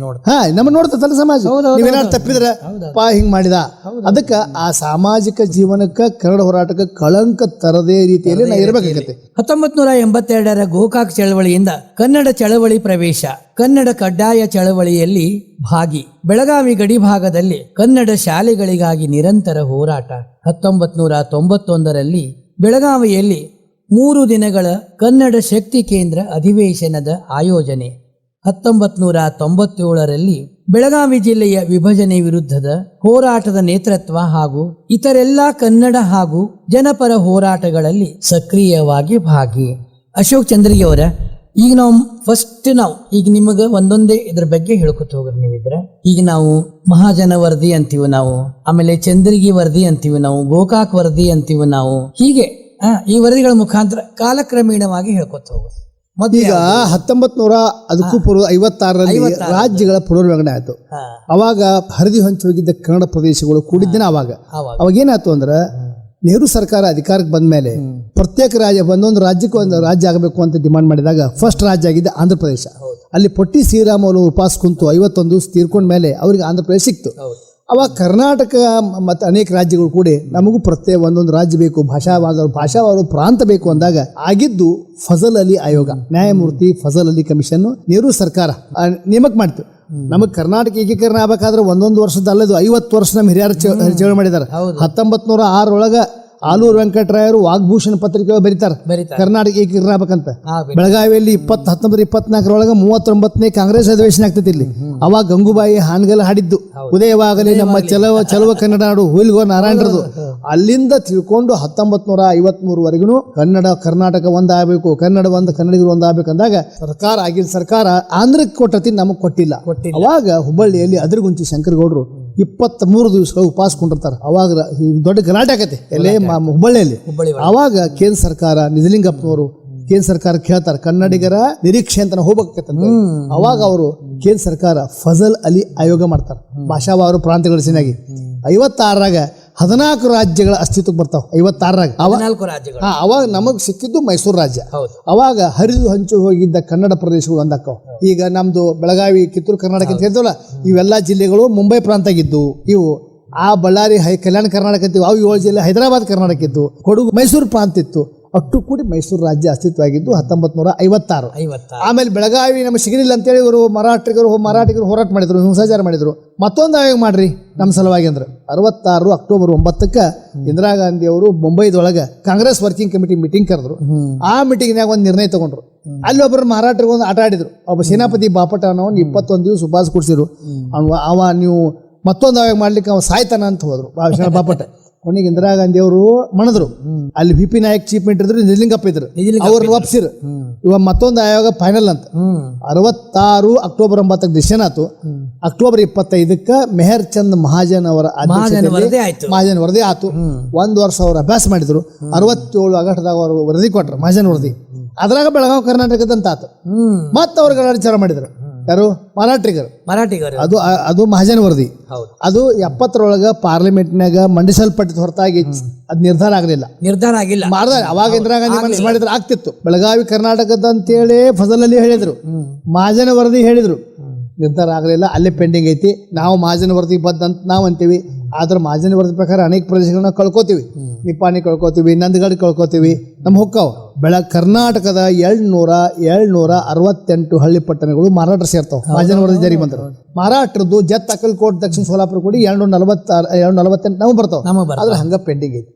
ನಮ್ಮನ್ನು ನೋಡ್ತದಲ್ಲ ಸಮಾಜ. ನೀವೇನಾದ್ರು ತಪ್ಪಿದ್ರೆ ಹಿಂಗ್ ಮಾಡಿದ, ಅದಕ್ಕ ಆ ಸಾಮಾಜಿಕ ಜೀವನಕ್ಕೆ, ಕನ್ನಡ ಹೋರಾಟಕ್ಕೆ ಕಳಂಕ ತರದೇ ರೀತಿಯಲ್ಲಿ ನಾ ಇರ್ಬೇಕಾಗತ್ತೆ. 1982ರ ಗೋಕಾಕ್ ಚಳವಳಿಯಿಂದ ಕನ್ನಡ ಚಳವಳಿ ಪ್ರವೇಶ, ಕನ್ನಡ ಕಡ್ಡಾಯ ಚಳವಳಿಯಲ್ಲಿ ಭಾಗಿ, ಬೆಳಗಾವಿ ಗಡಿ ಭಾಗದಲ್ಲಿ ಕನ್ನಡ ಶಾಲೆಗಳಿಗಾಗಿ ನಿರಂತರ ಹೋರಾಟ. 1991ರಲ್ಲಿ ಬೆಳಗಾವಿಯಲ್ಲಿ 3 ದಿನಗಳ ಕನ್ನಡ ಶಕ್ತಿ ಕೇಂದ್ರ ಅಧಿವೇಶನದ ಆಯೋಜನೆ 1997ರಲ್ಲಿ ಬೆಳಗಾವಿ ಜಿಲ್ಲೆಯ ವಿಭಜನೆ ವಿರುದ್ಧದ ಹೋರಾಟದ ನೇತೃತ್ವ ಹಾಗೂ ಇತರೆಲ್ಲ ಕನ್ನಡ ಹಾಗೂ ಜನಪರ ಹೋರಾಟಗಳಲ್ಲಿ ಸಕ್ರಿಯವಾಗಿ ಭಾಗಿ. ಅಶೋಕ್ ಚಂದ್ರಿಗೆ ಅವರ ಈಗ ನಾವು ಈಗ ನಿಮಗೆ ಒಂದೊಂದೇ ಇದ್ರ ಬಗ್ಗೆ ಹೇಳ್ಕೊತ ಹೋಗ್ರಿ. ನೀವಿದ್ರೆ ಈಗ ನಾವು ಮಹಾಜನ ವರದಿ ಅಂತೀವಿ ನಾವು, ಆಮೇಲೆ ಚಂದ್ರಗಿ ವರದಿ ಅಂತೀವಿ ನಾವು, ಗೋಕಾಕ್ ವರದಿ ಅಂತೀವಿ ನಾವು. ಹೀಗೆ ಈ ವರದಿಗಳ ಮುಖಾಂತರ ಕಾಲಕ್ರಮೇಣವಾಗಿ ಹೇಳ್ಕೊತ ಹೋಗ್ರಿ. ಈಗ 1900 ಅದಕ್ಕೂ ಪೂರ್ವ 56ರಲ್ಲಿ ರಾಜ್ಯಗಳ ಪುನರ್ವಿಂಗಡಣೆ ಆಯ್ತು. ಅವಾಗ ಹರಿದು ಹಂಚಿ ಹೋಗಿದ್ದ ಕನ್ನಡ ಪ್ರದೇಶಗಳು ಕೂಡಿದ್ದೇನೆ. ಅವಾಗ ಏನಾಯ್ತು ಅಂದ್ರೆ ನೆಹರು ಸರ್ಕಾರ ಅಧಿಕಾರಕ್ಕೆ ಬಂದ ಮೇಲೆ ಪ್ರತ್ಯೇಕ ರಾಜ್ಯ ಒಂದೊಂದು ರಾಜ್ಯಕ್ಕೆ ಒಂದು ರಾಜ್ಯ ಆಗಬೇಕು ಅಂತ ಡಿಮಾಂಡ್ ಮಾಡಿದಾಗ ಫಸ್ಟ್ ರಾಜ್ಯ ಆಗಿದ್ದ ಆಂಧ್ರ ಪ್ರದೇಶ. ಅಲ್ಲಿ ಪೊಟ್ಟಿ ಶ್ರೀರಾಮ್ ಅವರು ಉಪವಾಸ ಕುಂತು 51 ತೀರ್ಕೊಂಡ ಮೇಲೆ ಅವ್ರಿಗೆ ಆಂಧ್ರ ಪ್ರದೇಶ ಸಿಕ್ತು. ಅವಾಗ ಕರ್ನಾಟಕ ಮತ್ತು ಅನೇಕ ರಾಜ್ಯಗಳು ಕೂಡಿ ನಮಗೂ ಪ್ರತ್ಯೇಕ ಒಂದೊಂದು ರಾಜ್ಯ ಬೇಕು, ಭಾಷಾವಾರು ಪ್ರಾಂತ ಬೇಕು ಅಂದಾಗ ಆಗಿದ್ದು ಫಜಲ್ ಅಲಿ ಆಯೋಗ, ನ್ಯಾಯಮೂರ್ತಿ ಫಜಲ್ ಅಲಿ ಕಮಿಷನ್ ನೆಹರು ಸರ್ಕಾರ ನೇಮಕ ಮಾಡ್ತು. ನಮಗೆ ಕರ್ನಾಟಕ ಏಕೀಕರಣ ಆಗ್ಬೇಕಾದ್ರೆ ಒಂದೊಂದು ವರ್ಷದ ಅಲ್ಲದು 50 ವರ್ಷ ನಮ್ಮ ಹಿರಿಯರು ಚಳವಳಿ ಮಾಡಿದ್ದಾರೆ. 1906 ಆಲೂರು ವೆಂಕಟರಾಯರು ವಾಗ್ಭೂಷಣ ಪತ್ರಿಕೆ ಬರೀತಾರೆ ಕರ್ನಾಟಕ ಏಕೀಕರಣ ಆಗ್ಬೇಕಂತ. ಬೆಳಗಾವಿಯಲ್ಲಿ 1924 39ನೇ ಕಾಂಗ್ರೆಸ್ ಅಧಿವೇಶನ ಆಗ್ತೈತಿ. ಇಲ್ಲಿ ಅವಾಗ ಗಂಗೂಬಾಯಿ ಹಾನಗಲ್ ಹಾಡಿದ್ದು ಉದಯವಾಗಲಿ ನಮ್ಮ ಚಲವ ಕನ್ನಡ ನಾಡು ಹುಯಿಲ್ಗೋ ನಾರಾಯಣರದು. ಅಲ್ಲಿಂದ ತಿಳ್ಕೊಂಡು 1953ವರೆಗೂ ಕರ್ನಾಟಕ ಒಂದಾಗಬೇಕು, ಕನ್ನಡಿಗರು ಒಂದಾಗಬೇಕಂದಾಗ ಸರ್ಕಾರ ಆಂಧ್ರಕ್ಕೆ ಕೊಟ್ಟತಿ, ನಮಗೆ ಕೊಟ್ಟಿಲ್ಲ. ಅವಾಗ ಹುಬ್ಬಳ್ಳಿಯಲ್ಲಿ ಅದ್ರಗುಂಚಿ ಶಂಕರಗೌಡರು 23 ದಿವಸಗಳು ಉಪವಾಸ ಕೊಂಡಿರ್ತಾರೆ. ಅವಾಗ ದೊಡ್ಡ ಗಲಾಟೆ ಆಗತ್ತೆ ಎಲ್ಲೇ ಹುಬ್ಬಳ್ಳಿಯಲ್ಲಿ. ಅವಾಗ ಕೇಂದ್ರ ಸರ್ಕಾರ ನಿಜಲಿಂಗಪ್ಪನವರು ಕೇಂದ್ರ ಸರ್ಕಾರ ಕೇಳ್ತಾರೆ ಕನ್ನಡಿಗರ ನಿರೀಕ್ಷೆ ಅಂತ ಹೋಗ್ಬೇಕಂತ. ಅವಾಗ ಅವರು ಕೇಂದ್ರ ಸರ್ಕಾರ ಫಜಲ್ ಅಲಿ ಆಯೋಗ ಮಾಡ್ತಾರೆ ಭಾಷಾವಾರು ಪ್ರಾಂತ್ಯಗಳ ಸೀನಾಗಿ. 56ರಾಗ 14 ರಾಜ್ಯಗಳ ಅಸ್ತಿತ್ವಕ್ಕೆ ಬರ್ತಾವ. 56ರಾಗ 14 ರಾಜ್ಯಗಳು. ಅವಾಗ ನಮಗ್ ಸಿಕ್ಕಿದ್ದು ಮೈಸೂರು ರಾಜ್ಯ. ಅವಾಗ ಹರಿದು ಹಂಚು ಹೋಗಿದ್ದ ಕನ್ನಡ ಪ್ರದೇಶಗಳು ಒಂದಕ್ಕವ. ಈಗ ನಮ್ದು ಬೆಳಗಾವಿ, ಕಿತ್ತೂರು ಕರ್ನಾಟಕ ಅಂತ ಹೇಳ್ತವಲ್ಲ, ಇವೆಲ್ಲ ಜಿಲ್ಲೆಗಳು ಮುಂಬೈ ಪ್ರಾಂತ ಆಗಿದ್ದು. ಇವು ಬಳ್ಳಾರಿ ಕಲ್ಯಾಣ ಕರ್ನಾಟಕ ಅಂತೀವಿ, ಅವು 7 ಜಿಲ್ಲೆ ಹೈದರಾಬಾದ್ ಕರ್ನಾಟಕ ಇತ್ತು. ಕೊಡಗು ಮೈಸೂರು ಪ್ರಾಂತ ಇತ್ತು. ಅಷ್ಟು ಕೂಡಿ ಮೈಸೂರು ರಾಜ್ಯ ಅಸ್ತಿತ್ವ ಆಗಿದ್ದು 1956. ಆಮೇಲೆ ಬೆಳಗಾವಿ ನಮಗೆ ಸಿಗಲಿಲ್ಲ ಅಂತೇಳಿ ಇವರು ಮರಾಠಿಗರು ಹೋರಾಟ ಮಾಡಿದ್ರು, ಹಿಂಸಾಚಾರ ಮಾಡಿದ್ರು. ಮತ್ತೊಂದು ಆಯೋಗ ಮಾಡ್ರಿ ನಮ್ಮ ಸಲುವಾಗಿ ಅಂದ್ರೆ 66 ಅಕ್ಟೋಬರ್ 9ಕ್ಕೆ ಇಂದಿರಾ ಗಾಂಧಿ ಅವರು ಮುಂಬೈದೊಳಗೆ ಕಾಂಗ್ರೆಸ್ ವರ್ಕಿಂಗ್ ಕಮಿಟಿ ಮೀಟಿಂಗ್ ಕರೆದ್ರು. ಆ ಮೀಟಿಂಗ್ನಾಗ ಒಂದು ನಿರ್ಣಯ ತಗೊಂಡ್ರು. ಅಲ್ಲಿ ಒಬ್ಬರು ಮರಾಠರಿಗೆ ಒಂದು ಆಟ ಆಡಿದ್ರು. ಒಬ್ಬ ಸೇನಾಪತಿ ಬಾಪಟ ಅನ್ನೋನು 21 ದಿವಸ ಉಪವಾಸ ಕೊಡ್ಸಿದ್ರು. ಅವ ನೀವು ಮತ್ತೊಂದು ಆಯೋಗ ಮಾಡ್ಲಿಕ್ಕೆ ಅವ ಸಾಯ್ತಾನ ಅಂತ ಹೋದ್ರು ಬಾಪಟ. ಕೊನೆಗೆ ಇಂದಿರಾ ಗಾಂಧಿ ಅವರು ಮಣದ್ರು. ಅಲ್ಲಿ ವಿ.ಪಿ. ನಾಯಕ್ ಚೀಫ್ ಮಿನಿಸ್ಟರ್ ಇದ್ರು, ನಿಜಲಿಂಗಪ್ಪ ಇದ್ರು, ಅವ್ರನ್ನ ಒಪ್ಸಿರು. ಇವಾಗ ಮತ್ತೊಂದು ಆಯೋಗ ಫೈನಲ್ ಅಂತ 66 ಅಕ್ಟೋಬರ್ 9ಕ್ಕೆ ಡಿಸಿಷನ್ ಆಯ್ತು. ಅಕ್ಟೋಬರ್ 25ಕ್ಕೆ ಮೆಹರ್ ಚಂದ್ ಮಹಾಜನ್ ಅವರ ಮಹಾಜನ್ ವರದಿ ಆಯ್ತು. 1 ವರ್ಷ ಅವರು ಅಭ್ಯಾಸ ಮಾಡಿದ್ರು. 67 ಆಗಸ್ಟ್ದಾಗ ಅವರು ವರದಿ ಕೊಟ್ರು, ಮಹಾಜನ್ ವರದಿ. ಅದ್ರಾಗ ಬೆಳಗಾವಿ ಕರ್ನಾಟಕದಂತ ಆತು. ಮತ್ತೆ ಅವ್ರ ಗಲಾಟೆ ಮಾಡಿದ್ರು. ಯಾರು? ಮರಾಠಿಗರು. ಅದು ಮಹಾಜನ್ ವರದಿ. ಅದು 70ರೊಳಗ ಪಾರ್ಲಿಮೆಂಟ್ನಾಗ ಮಂಡಿಸಲ್ಪಟ್ಟಿದ ಹೊರತಾಗಿ ಅದ್ ನಿರ್ಧಾರ ಆಗಿಲ್ಲ. ಅವಾಗ ಇಂದಿರಾ ಗಾಂಧಿ ಮನಸ್ಸು ಮಾಡಿದ್ರೆ ಆಗ್ತಿತ್ತು. ಬೆಳಗಾವಿ ಕರ್ನಾಟಕದ ಅಂತೇಳಿ ಫಜಲ್ ಅಲಿ ಹೇಳಿದ್ರು, ಮಹಾಜನ ವರದಿ ಹೇಳಿದ್ರು, ನಿರ್ಧಾರ ಆಗಲಿಲ್ಲ. ಅಲ್ಲೇ ಪೆಂಡಿಂಗ್ ಐತಿ. ನಾವು ಮಹಾಜನ ವರದಿ ಬದ್ದಂತ ನಾವು ಅಂತೀವಿ. ಆದ್ರೆ ಮಹಾಜನ ವರದಿ ಪ್ರಕಾರ ಅನೇಕ ಪ್ರದೇಶಗಳನ್ನ ಕಳ್ಕೊತೀವಿ. ನಿಪ್ಪಾಣಿ ಕಳ್ಕೊತೀವಿ, ನಂದಗಢ ಕಳ್ಕೊತೀವಿ, ನಮ್ಮ ಹೊಕ್ಕಾವ. ಕರ್ನಾಟಕದ 768 ಹಳ್ಳಿ ಪಟ್ಟಣಗಳು ಮರಾಠರು ಸೇರ್ತಾವ. ಮಹಾಜನ ವರದಿ ಜಾರಿ ಬಂದ್ರು. ಮರಾಠರದ್ದು ಜತ್ ಅಕಲ್ಕೋಟ್, ದಕ್ಷಿಣ ಸೋಲಾಪುರ ಕೂಡಿ 248 ನಾವು ಬರ್ತಾವ. ಆದ್ರೆ ಹಂಗ ಪೆಂಡಿಂಗ್ ಐತಿ.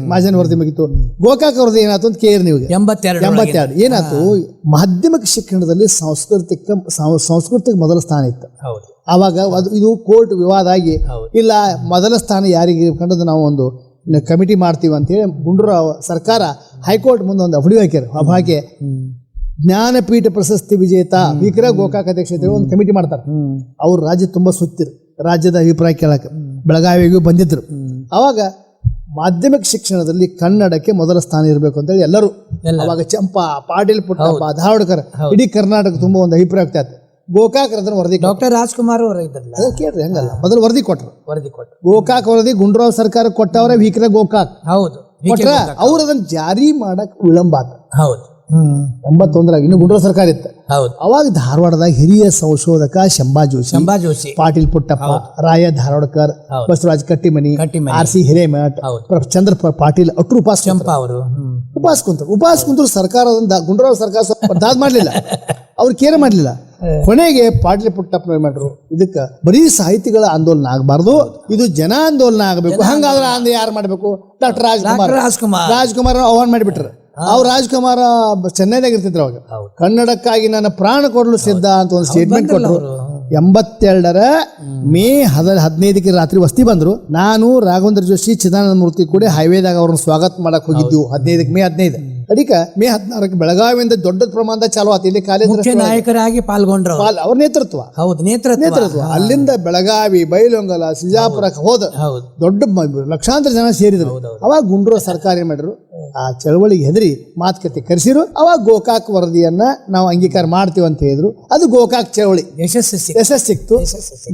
ಮಹಾಜನ ವರದಿ ಮುಗಿತು. ಗೋಕಾಕ್ ವರದಿ ಏನಾಯ್ತು ಅಂತ ಕೇಳಿ ನೀವು 82 ಏನಾಯ್ತು? ಮಾಧ್ಯಮಿಕ ಶಿಕ್ಷಣದಲ್ಲಿ ಸಂಸ್ಕೃತಿಗೆ ಮೊದಲ ಸ್ಥಾನ ಇತ್ತು. ಆವಾಗ ಇದು ಕೋರ್ಟ್ ವಿವಾದ ಆಗಿ ಇಲ್ಲ ಮೊದಲ ಸ್ಥಾನ ಯಾರಿಗೆ ಕಂಡದ್ದು ನಾವು ಒಂದು ಕಮಿಟಿ ಮಾಡ್ತೀವಿ ಅಂತೇಳಿ ಗುಂಡೂರಾವ್ ಸರ್ಕಾರ ಹೈಕೋರ್ಟ್ ಮುಂದೆ ಒಂದು ಅಫಿಡವಿಟ್ ಹಾಕ್ಯಾರ. ಹಾಗೆ ಜ್ಞಾನಪೀಠ ಪ್ರಶಸ್ತಿ ವಿಜೇತ ವಿಕ್ರ ಗೋಕಾಕ್ ಅಧ್ಯಕ್ಷತೆ ಒಂದು ಕಮಿಟಿ ಮಾಡ್ತಾರೆ. ಅವ್ರು ರಾಜ್ಯ ತುಂಬಾ ಸುತ್ತಿರು, ರಾಜ್ಯದ ಅಭಿಪ್ರಾಯ ಕೇಳಕ್ಕೆ ಬೆಳಗಾವಿಗೂ ಬಂದಿದ್ರು. ಅವಾಗ ಮಾಧ್ಯಮಿಕ ಶಿಕ್ಷಣದಲ್ಲಿ ಕನ್ನಡಕ್ಕೆ ಮೊದಲ ಸ್ಥಾನ ಇರಬೇಕು ಅಂತೇಳಿ ಎಲ್ಲರೂ ಅವಾಗ ಚಂಪಾ, ಪಾಟೀಲ್ ಪುಟ್ಟಪ್ಪ, ಧಾರವಾಡಕರ್ ಇಡೀ ಕರ್ನಾಟಕ ತುಂಬಾ ಒಂದು ಅಭಿಪ್ರಾಯ ಆಗ್ತಾ ಇತ್ತು. ಗೋಕಾಕ್ ವರದಿ ಡಾಕ್ಟರ್ ರಾಜ್ಕುಮಾರ್ ಅವರು ಇದ್ರಲ್ಲ, ಕೇಳ್ರಿ ಹಂಗಲ್ಲ, ಮೊದಲು ವರದಿ ಕೊಟ್ರು. ಗೋಕಾಕ್ ವರದಿ ಗುಂಡೂರಾವ್ ಸರ್ಕಾರ ಕೊಟ್ಟವ್ರೆ. ವೀಕ್ರ ಗೋಕಾಕ್ ಕೊಟ್ರ ಅವ್ರು ಅದನ್ನ ಜಾರಿ ಮಾಡಕ್ ವಿಳಂಬ ಆತ. 91 ಇನ್ನು ಗುಂಡೂರಾವ್ ಸರ್ಕಾರ ಇತ್ತು. ಅವಾಗ ಧಾರವಾಡದಾಗ ಹಿರಿಯ ಸಂಶೋಧಕ ಶಂಭಾ ಜೋಶಿ, ಪಾಟೀಲ್ ಪುಟ್ಟಪ್ಪ, ರಾಯ ಧಾರವಾಡಕರ್, ಬಸವರಾಜ್ ಕಟ್ಟಿಮನಿ, R.C. ಹಿರೇಮಠ್, ಚಂದ್ರ ಪಾಟೀಲ್ ಅಟ್ರು ಉಪವಾಸ ಕುಂತರು. ಸರ್ಕಾರ ಗುಂಡೂರಾವ್ ಸರ್ಕಾರ ದಾದ್ ಮಾಡ್ಲಿಲ್ಲ, ಅವ್ರಿಗೆ ಕೇರ್ ಮಾಡ್ಲಿಲ್ಲ. ಕೊನೆಗೆ ಪಾಟೀಲ್ ಪುಟ್ಟಪ್ಪನವ್ರು ಮಾಡ್ರು ಇದಕ್ಕೆ ಬರೀ ಸಾಹಿತಿಗಳ ಆಂದೋಲನ ಆಗಬಾರ್ದು, ಇದು ಜನ ಆಂದೋಲನ ಆಗಬೇಕು. ಹಂಗಾದ್ರೆ ಅಂದ ಯಾರು ಮಾಡಬೇಕು? ಡಾಕ್ಟರ್ ರಾಜ್ಕುಮಾರ್ ಆಹ್ವಾನ ಮಾಡಿಬಿಟ್ರು. ಅವ್ರು ರಾಜ್ಕುಮಾರ ಚೆನ್ನೈದಾಗ ಇರ್ತಿದ್ರು ಅವಾಗ. ಕನ್ನಡಕ್ಕಾಗಿ ನನ್ನ ಪ್ರಾಣ ಕೊಡಲು ಸಿದ್ಧ ಅಂತ ಒಂದು ಸ್ಟೇಟ್ಮೆಂಟ್ ಕೊಟ್ಟರು. 82ರ ಮೇ 15ಕ್ಕೆ ರಾತ್ರಿ ವಸ್ತಿ ಬಂದ್ರು. ನಾನು ರಾಘವೇಂದ್ರ ಜೋಶಿ ಚಿದಾನಂದ ಮೂರ್ತಿ ಕೂಡ ಹೈವೇದಾಗ ಅವ್ರನ್ನ ಸ್ವಾಗತ ಮಾಡಕ್ ಹೋಗಿದ್ವು. ಮೇ 15 ಅದಕ್ಕೆ ಮೇ 16ಕ್ಕೆ ಬೆಳಗಾವಿಯಿಂದ ದೊಡ್ಡ ಪ್ರಮಾಣದ ಚಾಲು ಆಯ್ತು. ಇಲ್ಲಿ ಕಾಲೇಜ್ ನಾಯಕರಾಗಿ ಪಾಲ್ಗೊಂಡ್ರು. ಅವ್ರ ನೇತೃತ್ವ ನೇತೃತ್ವ ಅಲ್ಲಿಂದ ಬೆಳಗಾವಿ, ಬೈಲೊಂಗಲ, ಸಿಜಾಪುರಕ್ಕೆ ಹೋದ. ದೊಡ್ಡ ಲಕ್ಷಾಂತರ ಜನ ಸೇರಿದ್ರು. ಅವಾಗ ಗುಂಡ್ರು ಸರ್ಕಾರ ಏನ್ ಮಾಡಿದ್ರು, ಆ ಚಳವಳಿಗೆ ಹೆದರಿ ಮಾತುಕತೆ ಕರೆಸಿರು. ಅವಾಗ ಗೋಕಾಕ್ ವರದಿಯನ್ನ ನಾವು ಅಂಗೀಕಾರ ಮಾಡ್ತೀವಿ ಅಂತ ಹೇಳಿದ್ರು. ಅದು ಗೋಕಾಕ್ ಚಳವಳಿ ಯಶಸ್ಸು ಸಿಕ್ತು.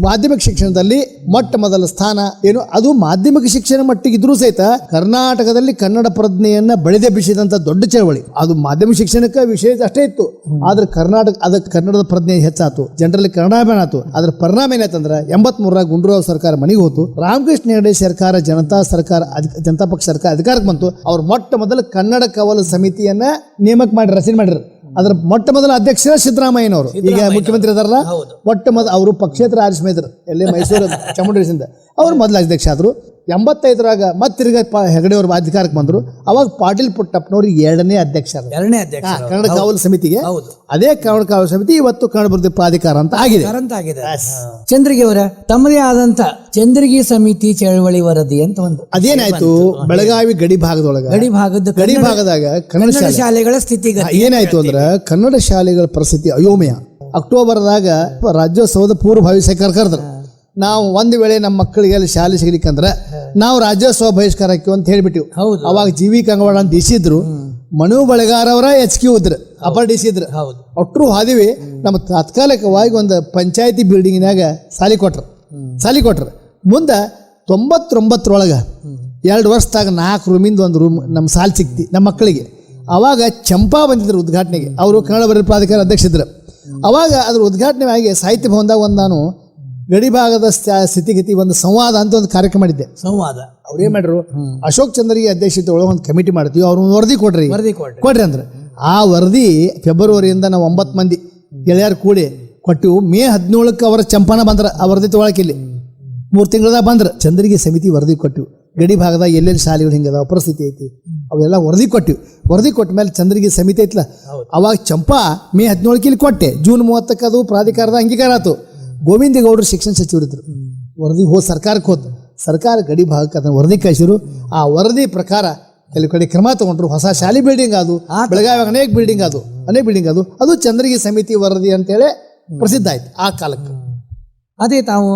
ಮಾಧ್ಯಮಿಕ ಶಿಕ್ಷಣದಲ್ಲಿ ಮೊಟ್ಟ ಮೊದಲ ಸ್ಥಾನ ಏನು, ಅದು ಮಾಧ್ಯಮಿಕ ಶಿಕ್ಷಣ ಮಟ್ಟಿಗೆ ಇದ್ರೂ ಸಹಿತ ಕರ್ನಾಟಕದಲ್ಲಿ ಕನ್ನಡ ಪ್ರಜ್ಞೆಯನ್ನ ಬೆಳೆದೆಬ್ಬಿಸಿದಂತ ದೊಡ್ಡ ಚಳವಳಿ. ಅದು ಮಾಧ್ಯಮಿಕ ಶಿಕ್ಷಣಕ್ಕೆ ವಿಶೇಷ ಅಷ್ಟೇ ಇತ್ತು. ಆದ್ರೆ ಅದಕ್ಕೆ ಕನ್ನಡದ ಪ್ರಜ್ಞೆ ಹೆಚ್ಚಾತು, ಜನರಲ್ಲಿ ಕನ್ನಡಾಭಿಮಾನ ಆತು. ಅದ್ರ ಪರಿಣಾಮ ಏನಾಯ್ತಂದ್ರೆ 83 ಗುಂಡೂರಾವ್ ಸರ್ಕಾರ ಮನೆಗೆ ಹೋತು. ರಾಮಕೃಷ್ಣ ಹೆಗಡೆ ಸರ್ಕಾರ ಜನತಾ ಪಕ್ಷ ಸರ್ಕಾರ ಅಧಿಕಾರಕ್ಕೆ ಬಂತು. ಅವ್ರು ಮೊಟ್ಟ ಮೊದಲು ಕನ್ನಡ ಕವಲ ಸಮಿತಿಯನ್ನ ನೇಮಕ ಮಾಡಿ ರಚನೆ ಮಾಡಿದ್ರು. ಅದರ ಮೊಟ್ಟ ಮೊದಲ ಅಧ್ಯಕ್ಷ ಸಿದ್ದರಾಮಯ್ಯನವರು, ಈಗ ಮುಖ್ಯಮಂತ್ರಿ ಅದಾರಲ್ಲ. ಮೊಟ್ಟ ಮೊದಲು ಅವರು ಪಕ್ಷೇತರ ಆರಿಸಿದ್ರು, ಎಲ್ಲಿ ಮೈಸೂರು ಚಾಮುಂಡೇಶ್ವರಿಂದ. ಅವ್ರು ಮೊದಲ ಅಧ್ಯಕ್ಷ ಆದ್ರು. 85ರಾಗ ಮತ್ತಿರ್ಗ ಹೆಗಡೆ ಅವರು ಅಧಿಕಾರಕ್ಕೆ ಬಂದ್ರು. ಅವಾಗ ಪಾಟೀಲ್ ಪುಟ್ಟಪ್ಪನವರು ಎರಡನೇ ಅಧ್ಯಕ್ಷ ಕನ್ನಡ ಕಾವಲು ಸಮಿತಿಗೆ. ಅದೇ ಕನ್ನಡ ಕಾವಲು ಸಮಿತಿ ಇವತ್ತು ಕನ್ನಡ ಅಭಿವೃದ್ಧಿ ಪ್ರಾಧಿಕಾರ ಅಂತ ಆಗಿದೆ. ಚಂದ್ರಗಿ ಅವರ ತಮ್ಮದೇ ಆದಂತ ಚಂದ್ರಗಿ ಸಮಿತಿ ಚಳವಳಿ ವರದಿ ಅಂತ ಒಂದು. ಅದೇನಾಯ್ತು, ಬೆಳಗಾವಿ ಗಡಿ ಭಾಗದಾಗ ಕನ್ನಡ ಶಾಲೆಗಳ ಸ್ಥಿತಿ ಏನಾಯ್ತು ಅಂದ್ರೆ, ಕನ್ನಡ ಶಾಲೆಗಳ ಪರಿಸ್ಥಿತಿ ಅಯೋಮಯ. ಅಕ್ಟೋಬರ್ದಾಗ ರಾಜ್ಯೋತ್ಸವದ ಪೂರ್ವಭಾವಿ ಸರ್ಕಾರ ಕರೆದ್ರು. ನಾವು ಒಂದು ವೇಳೆ ನಮ್ಮ ಮಕ್ಕಳಿಗೆ ಅಲ್ಲಿ ಶಾಲೆ ಸಿಗ್ಲಿಕ್ಕಂದ್ರೆ ನಾವು ರಾಜ್ಯೋತ್ಸವ ಬಹಿಷ್ಕಾರ ಹಾಕಿವಿ ಅಂತ ಹೇಳ್ಬಿಟ್ಟಿವಿ. ಅವಾಗ ಜಿ.ವಿ. ಕಂಗವಾಡ ಅಂತ ಡಿಸಿದ್ರು, ಮನು ಬಳೆಗಾರ ಅವರ HQ ಇದ್ರು, ಅಪರ್ ಡಿಸಿ ಇದ್ರು. ಒಟ್ಟರು ಹಾದಿವಿ ನಮ್ಮ ತಾತ್ಕಾಲಿಕವಾಗಿ ಒಂದು ಪಂಚಾಯತಿ ಬಿಲ್ಡಿಂಗ್ನಾಗ ಸಾಲಿ ಕೊಟ್ರು. ಮುಂದೆ 99ರೊಳಗೆ 2 ವರ್ಷದಾಗ 4 ರೂಮಿಂದ ಒಂದು ರೂಮ್ ನಮ್ಮ ಸಾಲಿ ಸಿಕ್ತಿ ನಮ್ಮ ಮಕ್ಕಳಿಗೆ. ಅವಾಗ ಚಂಪಾ ಬಂದಿದ್ರು ಉದ್ಘಾಟನೆಗೆ. ಅವರು ಕನ್ನಡ ಅಭಿವೃದ್ಧಿ ಪ್ರಾಧಿಕಾರ ಅಧ್ಯಕ್ಷಿದ್ರು. ಅವಾಗ ಅದ್ರ ಉದ್ಘಾಟನೆ ಆಗಿ ಸಾಹಿತ್ಯ ಭವನದಾಗ ಒಂದು ನಾನು ಗಡಿ ಭಾಗದ ಸ್ಥಿತಿಗತಿ ಒಂದು ಸಂವಾದ ಅಂತ ಒಂದು ಕಾರ್ಯಕ್ರಮ ಮಾಡಿದ್ದೆ. ಅವ್ರು ಏನ್ ಮಾಡ್ರು, ಅಶೋಕ್ ಚಂದ್ರಗಿ ಅಧ್ಯಕ್ಷತೆ ಒಳಗೆ ಒಂದು ಕಮಿಟಿ ಮಾಡ್ತೀವಿ, ಅವ್ರ ವರದಿ ಕೊಡ್ರಿ ಅಂದ್ರೆ ಆ ವರದಿ ಫೆಬ್ರವರಿಯಿಂದ ನಾವು 9 ಮಂದಿ ಗೆಳೆಯರು ಕೂಡಿ ಕೊಟ್ಟಿವು. ಮೇ 17ಕ್ಕೆ ಅವರ ಚಂಪಾನ ಬಂದ್ರ. ಆ ವರದಿ ತೊಗೊಳಕ್ಕೆ ಇಲ್ಲಿ 3 ತಿಂಗಳದಾಗ ಬಂದ್ರ. ಚಂದ್ರಗಿ ಸಮಿತಿ ವರದಿ ಕೊಟ್ಟಿವು. ಗಡಿ ಭಾಗದಾಗ ಎಲ್ಲೆಲ್ಲಿ ಶಾಲೆಗಳು ಹಿಂಗದ ಪರಿಸ್ಥಿತಿ ಐತಿ ಅವೆಲ್ಲ ವರದಿ ಕೊಟ್ಟಿವಿ. ವರದಿ ಕೊಟ್ಟ ಮೇಲೆ ಚಂದ್ರಗಿ ಸಮಿತಿ ಐತ್ಲ, ಅವಾಗ ಚಂಪಾ ಮೇ 17ಕ್ಕೆ ಇಲ್ಲಿ ಕೊಟ್ಟೆ. ಜೂನ್ 30ಕ್ಕೆ ಅದು ಪ್ರಾಧಿಕಾರದ ಅಂಗೀಕಾರ ಆಯ್ತು. ಗೋವಿಂದ ಗೌಡರು ಶಿಕ್ಷಣ ಸಚಿವರಿದ್ರು. ವರದಿ ಸರ್ಕಾರಕ್ಕೆ ಹೋದ. ಸರ್ಕಾರ ಗಡಿ ಭಾಗಕ್ಕೆ ಅದನ್ನು ವರದಿ ಕಳಿಸಿರು. ಆ ವರದಿ ಪ್ರಕಾರ ಕೆಲವು ಕಡೆ ಕ್ರಮ ತಗೊಂಡ್ರು. ಹೊಸ ಶಾಲೆ ಬಿಲ್ಡಿಂಗ್ ಅದು, ಬೆಳಗಾವಿ ಅನೇಕ ಬಿಲ್ಡಿಂಗ್ ಅದು ಅದು ಚಂದ್ರಗಿ ಸಮಿತಿ ವರದಿ ಅಂತೇಳಿ ಪ್ರಸಿದ್ಧ ಆಯ್ತು ಆ ಕಾಲಕ್ಕೆ. ಅದೇ ತಾವು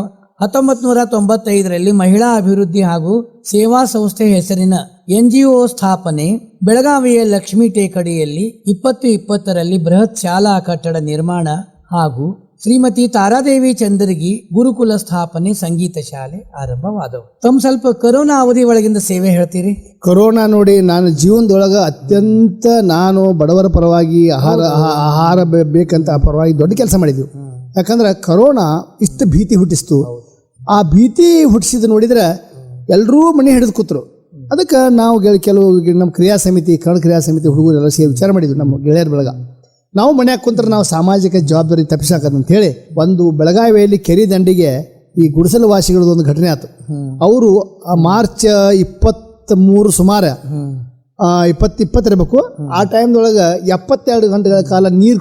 1995ರಲ್ಲಿ ಮಹಿಳಾ ಅಭಿವೃದ್ಧಿ ಹಾಗೂ ಸೇವಾ ಸಂಸ್ಥೆ ಹೆಸರಿನ NGO ಸ್ಥಾಪನೆ, ಬೆಳಗಾವಿಯ ಲಕ್ಷ್ಮೀ ಟೇಕಡಿಯಲ್ಲಿ 2020ರಲ್ಲಿ ಬೃಹತ್ ಶಾಲಾ ಕಟ್ಟಡ ನಿರ್ಮಾಣ ಹಾಗೂ ಶ್ರೀಮತಿ ತಾರಾದೇವಿ ಚಂದ್ರಗಿ ಗುರುಕುಲ ಸ್ಥಾಪನೆ, ಸಂಗೀತ ಶಾಲೆ ಆರಂಭವಾದವು. ತಮ್ಮ ಸ್ವಲ್ಪ ಕೊರೋನಾ ಅವಧಿ ಒಳಗಿಂದ ಸೇವೆ ಹೇಳ್ತೀರಿ? ಕೊರೋನಾ ನೋಡಿ, ನಾನು ಜೀವನದೊಳಗೆ ಅತ್ಯಂತ ನಾನು ಬಡವರ ಪರವಾಗಿ ಆಹಾರ ಬೇಕಂತ ಪರವಾಗಿ ದೊಡ್ಡ ಕೆಲಸ ಮಾಡಿದ್ವಿ. ಯಾಕಂದ್ರೆ ಕೊರೋನಾ ಇಷ್ಟು ಭೀತಿ ಹುಟ್ಟಿಸ್ತು. ಆ ಭೀತಿ ಹುಟ್ಟಿಸಿದ ನೋಡಿದ್ರೆ ಎಲ್ಲರೂ ಮನೆ ಹಿಡಿದು ಕೂತರು. ಅದಕ್ಕೆ ನಾವು ಕೆಲವು ನಮ್ಮ ಕನ್ನಡ ಕ್ರಿಯಾ ಸಮಿತಿ ಹುಡುಗರೆಲ್ಲ ಸೇರಿ ವಿಚಾರ ಮಾಡಿದ್ವಿ. ನಮ್ಮ ಗೆಳೆಯರ ಬೆಳಗ ನಾವು ಮನ್ಯಾಗ ಕುಂತ್ರೆ ನಾವು ಸಾಮಾಜಿಕ ಜವಾಬ್ದಾರಿ ತಪ್ಪಿಸಾಕಂತ ಹೇಳಿ ಒಂದು ಬೆಳಗಾವಿಯಲ್ಲಿ ಕೆರೆ ದಂಡಿಗೆ ಈ ಗುಡಿಸಲು ವಾಸಿಗಳದ್ದು ಒಂದು ಘಟನೆ ಆಯ್ತು. ಅವರು ಮಾರ್ಚ್ 23 ಸುಮಾರು 20 ಇರಬೇಕು. ಆ ಟೈಮ್ದೊಳಗೆ 72 ಗಂಟೆಗಳ ಕಾಲ ನೀರು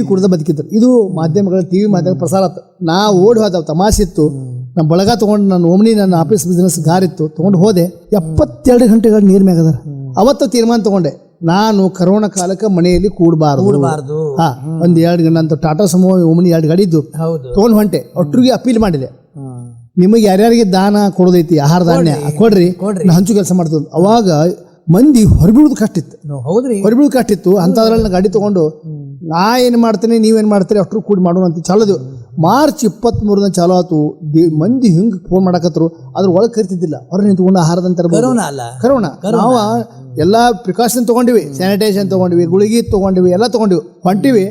ಕುಡ್ದು ಬದುಕಿದ್ರು. ಇದು ಮಾಧ್ಯಮಗಳ TV ಮಾಧ್ಯಮ ಪ್ರಸಾರ ಆಯ್ತು. ನಾ ಓಡಿ ಹೋದ, ತಮಾಷೆ ಇತ್ತು. ನಮ್ಮ ಬಳಗ ತೊಗೊಂಡು ನನ್ನ ಓಮ್ನಿ ನನ್ನ ಆಫೀಸ್ ಬಿಸ್ನೆಸ್ ಕಾರ್ ಇತ್ತು, ತೊಗೊಂಡು ಹೋದೆ. 72 ಗಂಟೆಗಳ ನೀರು ಮ್ಯಾಗದ. ಅವತ್ತು ತೀರ್ಮಾನ ತಗೊಂಡೆ, ನಾನು ಕರೋನಾ ಕಾಲಕ್ಕೆ ಮನೆಯಲ್ಲಿ ಕೂಡಬಾರ್ದು. ಒಂದ್ 2 ಗಂಟೆ ಅಂತ ಟಾಟಾ ಸಮೂಹ ಓಮ್ನಿ 2 ಗಾಡಿ ಇದ್ದು ತೊಗೊಂಡು ಹೊಂಟೆ. ಒಟ್ಟರಿಗೆ ಅಪೀಲ್ ಮಾಡಿದೆ, ನಿಮಗೆ ಯಾರ್ಯಾರಿಗೆ ದಾನ ಕೊಡೋದೈತಿ ಆಹಾರ ಧಾನ್ಯ ಕೊಡ್ರಿ, ಹಂಚು ಕೆಲಸ ಮಾಡ್ತದ. ಅವಾಗ ಮಂದಿ ಹೊರಬೀಳುದು ಕಷ್ಟ ಇತ್ತು. ಅಂತದ್ರಲ್ಲಿ ಗಾಡಿ ತಗೊಂಡು ನಾ ಏನು ಮಾಡ್ತೇನೆ, ನೀವೇನು ಮಾಡ್ತೀರಿ, ಅಷ್ಟ್ರು ಕೂಡಿ ಮಾಡೋಣ ಅಂತ ಚಾಲೋದು. ಮಾರ್ಚ್ 23 ಚಾಲೋ ಆಯ್ತು. ಮಂದಿ ಹಿಂಗೆ ಫೋನ್ ಮಾಡಕತ್ರು. ಅದ್ರ ಒಳಗೆ ಕರಿತಿದ್ದಿಲ್ಲ, ಹೊರಗೆ ನಿಂತ್ಕೊಂಡು ಆಹಾರದಂತ ಕರೋನಾ. ನಾವು ಎಲ್ಲ ಪ್ರಿಕಾಷನ್ ತೊಗೊಂಡಿವಿ, ಸ್ಯಾನಿಟೈಸೇಷನ್ ತೊಗೊಂಡಿವಿ, ಗುಳಿಗೆ ತೊಗೊಂಡಿವಿ, ಎಲ್ಲ ತೊಗೊಂಡಿವಿ, ಹೊಂಟಿವಿ.